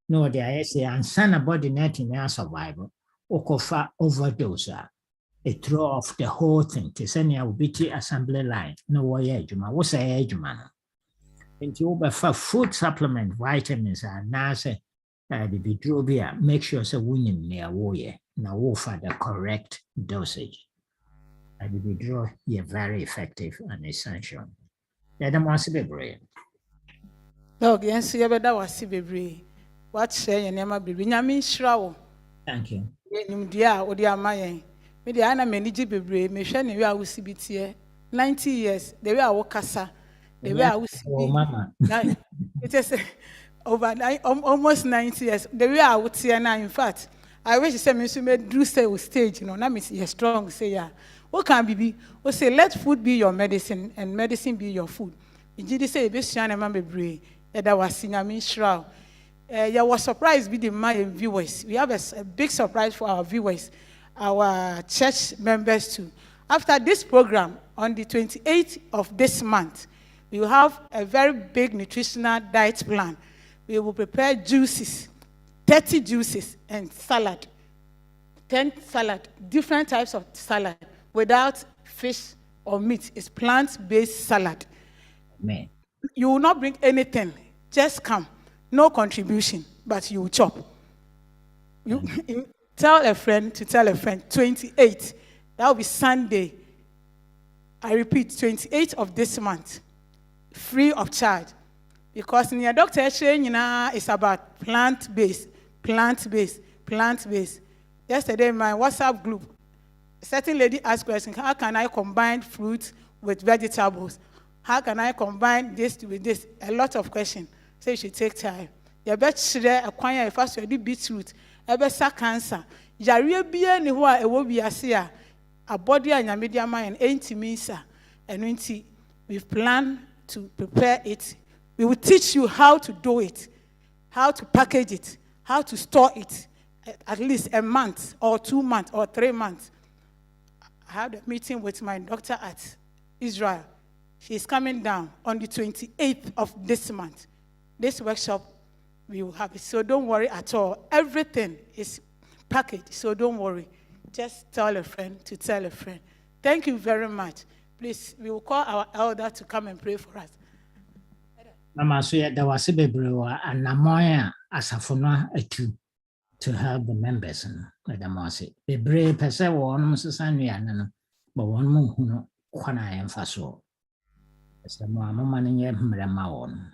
no, they are say, and son about the net in our survival, or kofa overdose. It throw off the whole thing to send your BT assembly line. No way, Juma, what's a age man? And you over food supplement, vitamins, and nasa the Bidrobia, make sure so winning near warrior, now for the correct dosage. And the Bidro, you're very effective and essential. Yeah, the most be brave. Dog, yes, you better was be what say your name be Benjamin Shrow. Thank you. Dear, or dear Mayan. Maybe I am many be me shani we are CBT 90 years. They were our casa. They were Mama. It is over almost 90 years. They were out here now. In fact, I wish you said me to do say stage, you know, that means you're strong, say yeah. What can be? We say let food be your medicine and medicine be your food. In Jesus say be shine man be brave. That was Benjamin Shrow. You was surprised with the my viewers. We have a big surprise for our viewers, our church members too. After this program on the 28th of this month, we will have a very big nutritional diet plan. We will prepare juices, 30 juices and salad, 10 salad, different types of salad without fish or meat. It's plant-based salad. Man. You will not bring anything. Just come. No contribution, but you will chop. You tell a friend to tell a friend. 28. That will be Sunday. I repeat, 28th of this month. Free of charge. Because in your doctor training is about plant-based. Yesterday, in my WhatsApp group, a certain lady asked question, how can I combine fruit with vegetables? How can I combine this with this? A lot of questions. So you should take time. You better share acquire first you do beetroot. You better cancer. Yari biya ni huwa ewo biya a body and your media mind ain't me sir. And we plan to prepare it. We will teach you how to do it, how to package it, how to store it, at least a month or 2 months or 3 months. I had a meeting with my doctor at Israel. She's coming down on the 28th of this month. This workshop, we will have it. So don't worry at all. Everything is packaged, so don't worry. Just tell a friend to tell a friend. Thank you very much. Please, we will call our elder to come and pray for us. Mama, so there was a baby and Namoya asafo no atu to help the members. Like the Mossy. The brave person one Mrs. but one more who know Kwana and Faso. As the Mamma in your Mawon.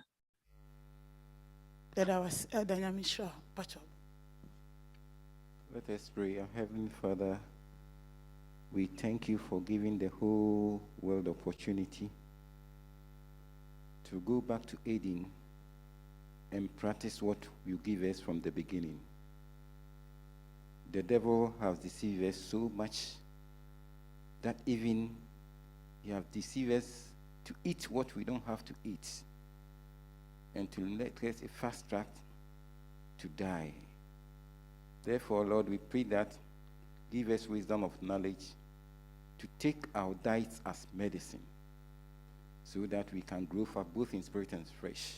That I was Elder Nyamisha Pacho. Let us pray. Our Heavenly Father, we thank you for giving the whole world opportunity to go back to Eden and practice what you give us from the beginning. The devil has deceived us so much that even he has deceived us to eat what we don't have to eat and to let us a fast track to die. Therefore, Lord, we pray that give us wisdom of knowledge to take our diets as medicine so that we can grow for both in spirit and flesh.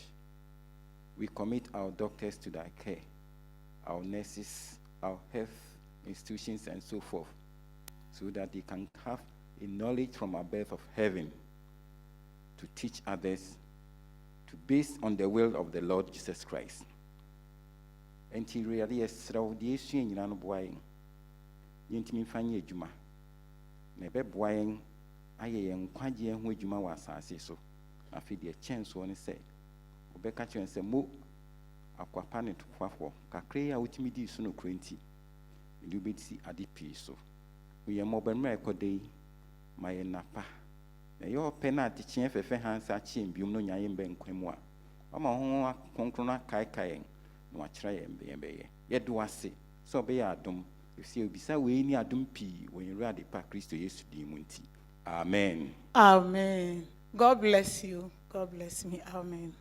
We commit our doctors to thy care, our nurses, our health institutions, and so forth, so that they can have a knowledge from above of heaven to teach others to based on the will of the Lord Jesus Christ. And he really is the issue in an boying. Yentimi fanye juma. Nebe boying aye and quaji and wejuma was as so. I feed the chance one say. Obeka and say mo aquapanet quaffo, cacrea ultimidi suno cranty. You be see adipi so. We are mobile miracle day, my napa. Your penalty chain for hands are chin, you know, Yam Ben Quemoa. Ama concrona kai kaing. No, try and be. Yet do I say, so be a dum. If you be so way near dum pea when you read the pack Christo yesterday, Munti. Amen. Amen. God bless you. God bless me. Amen.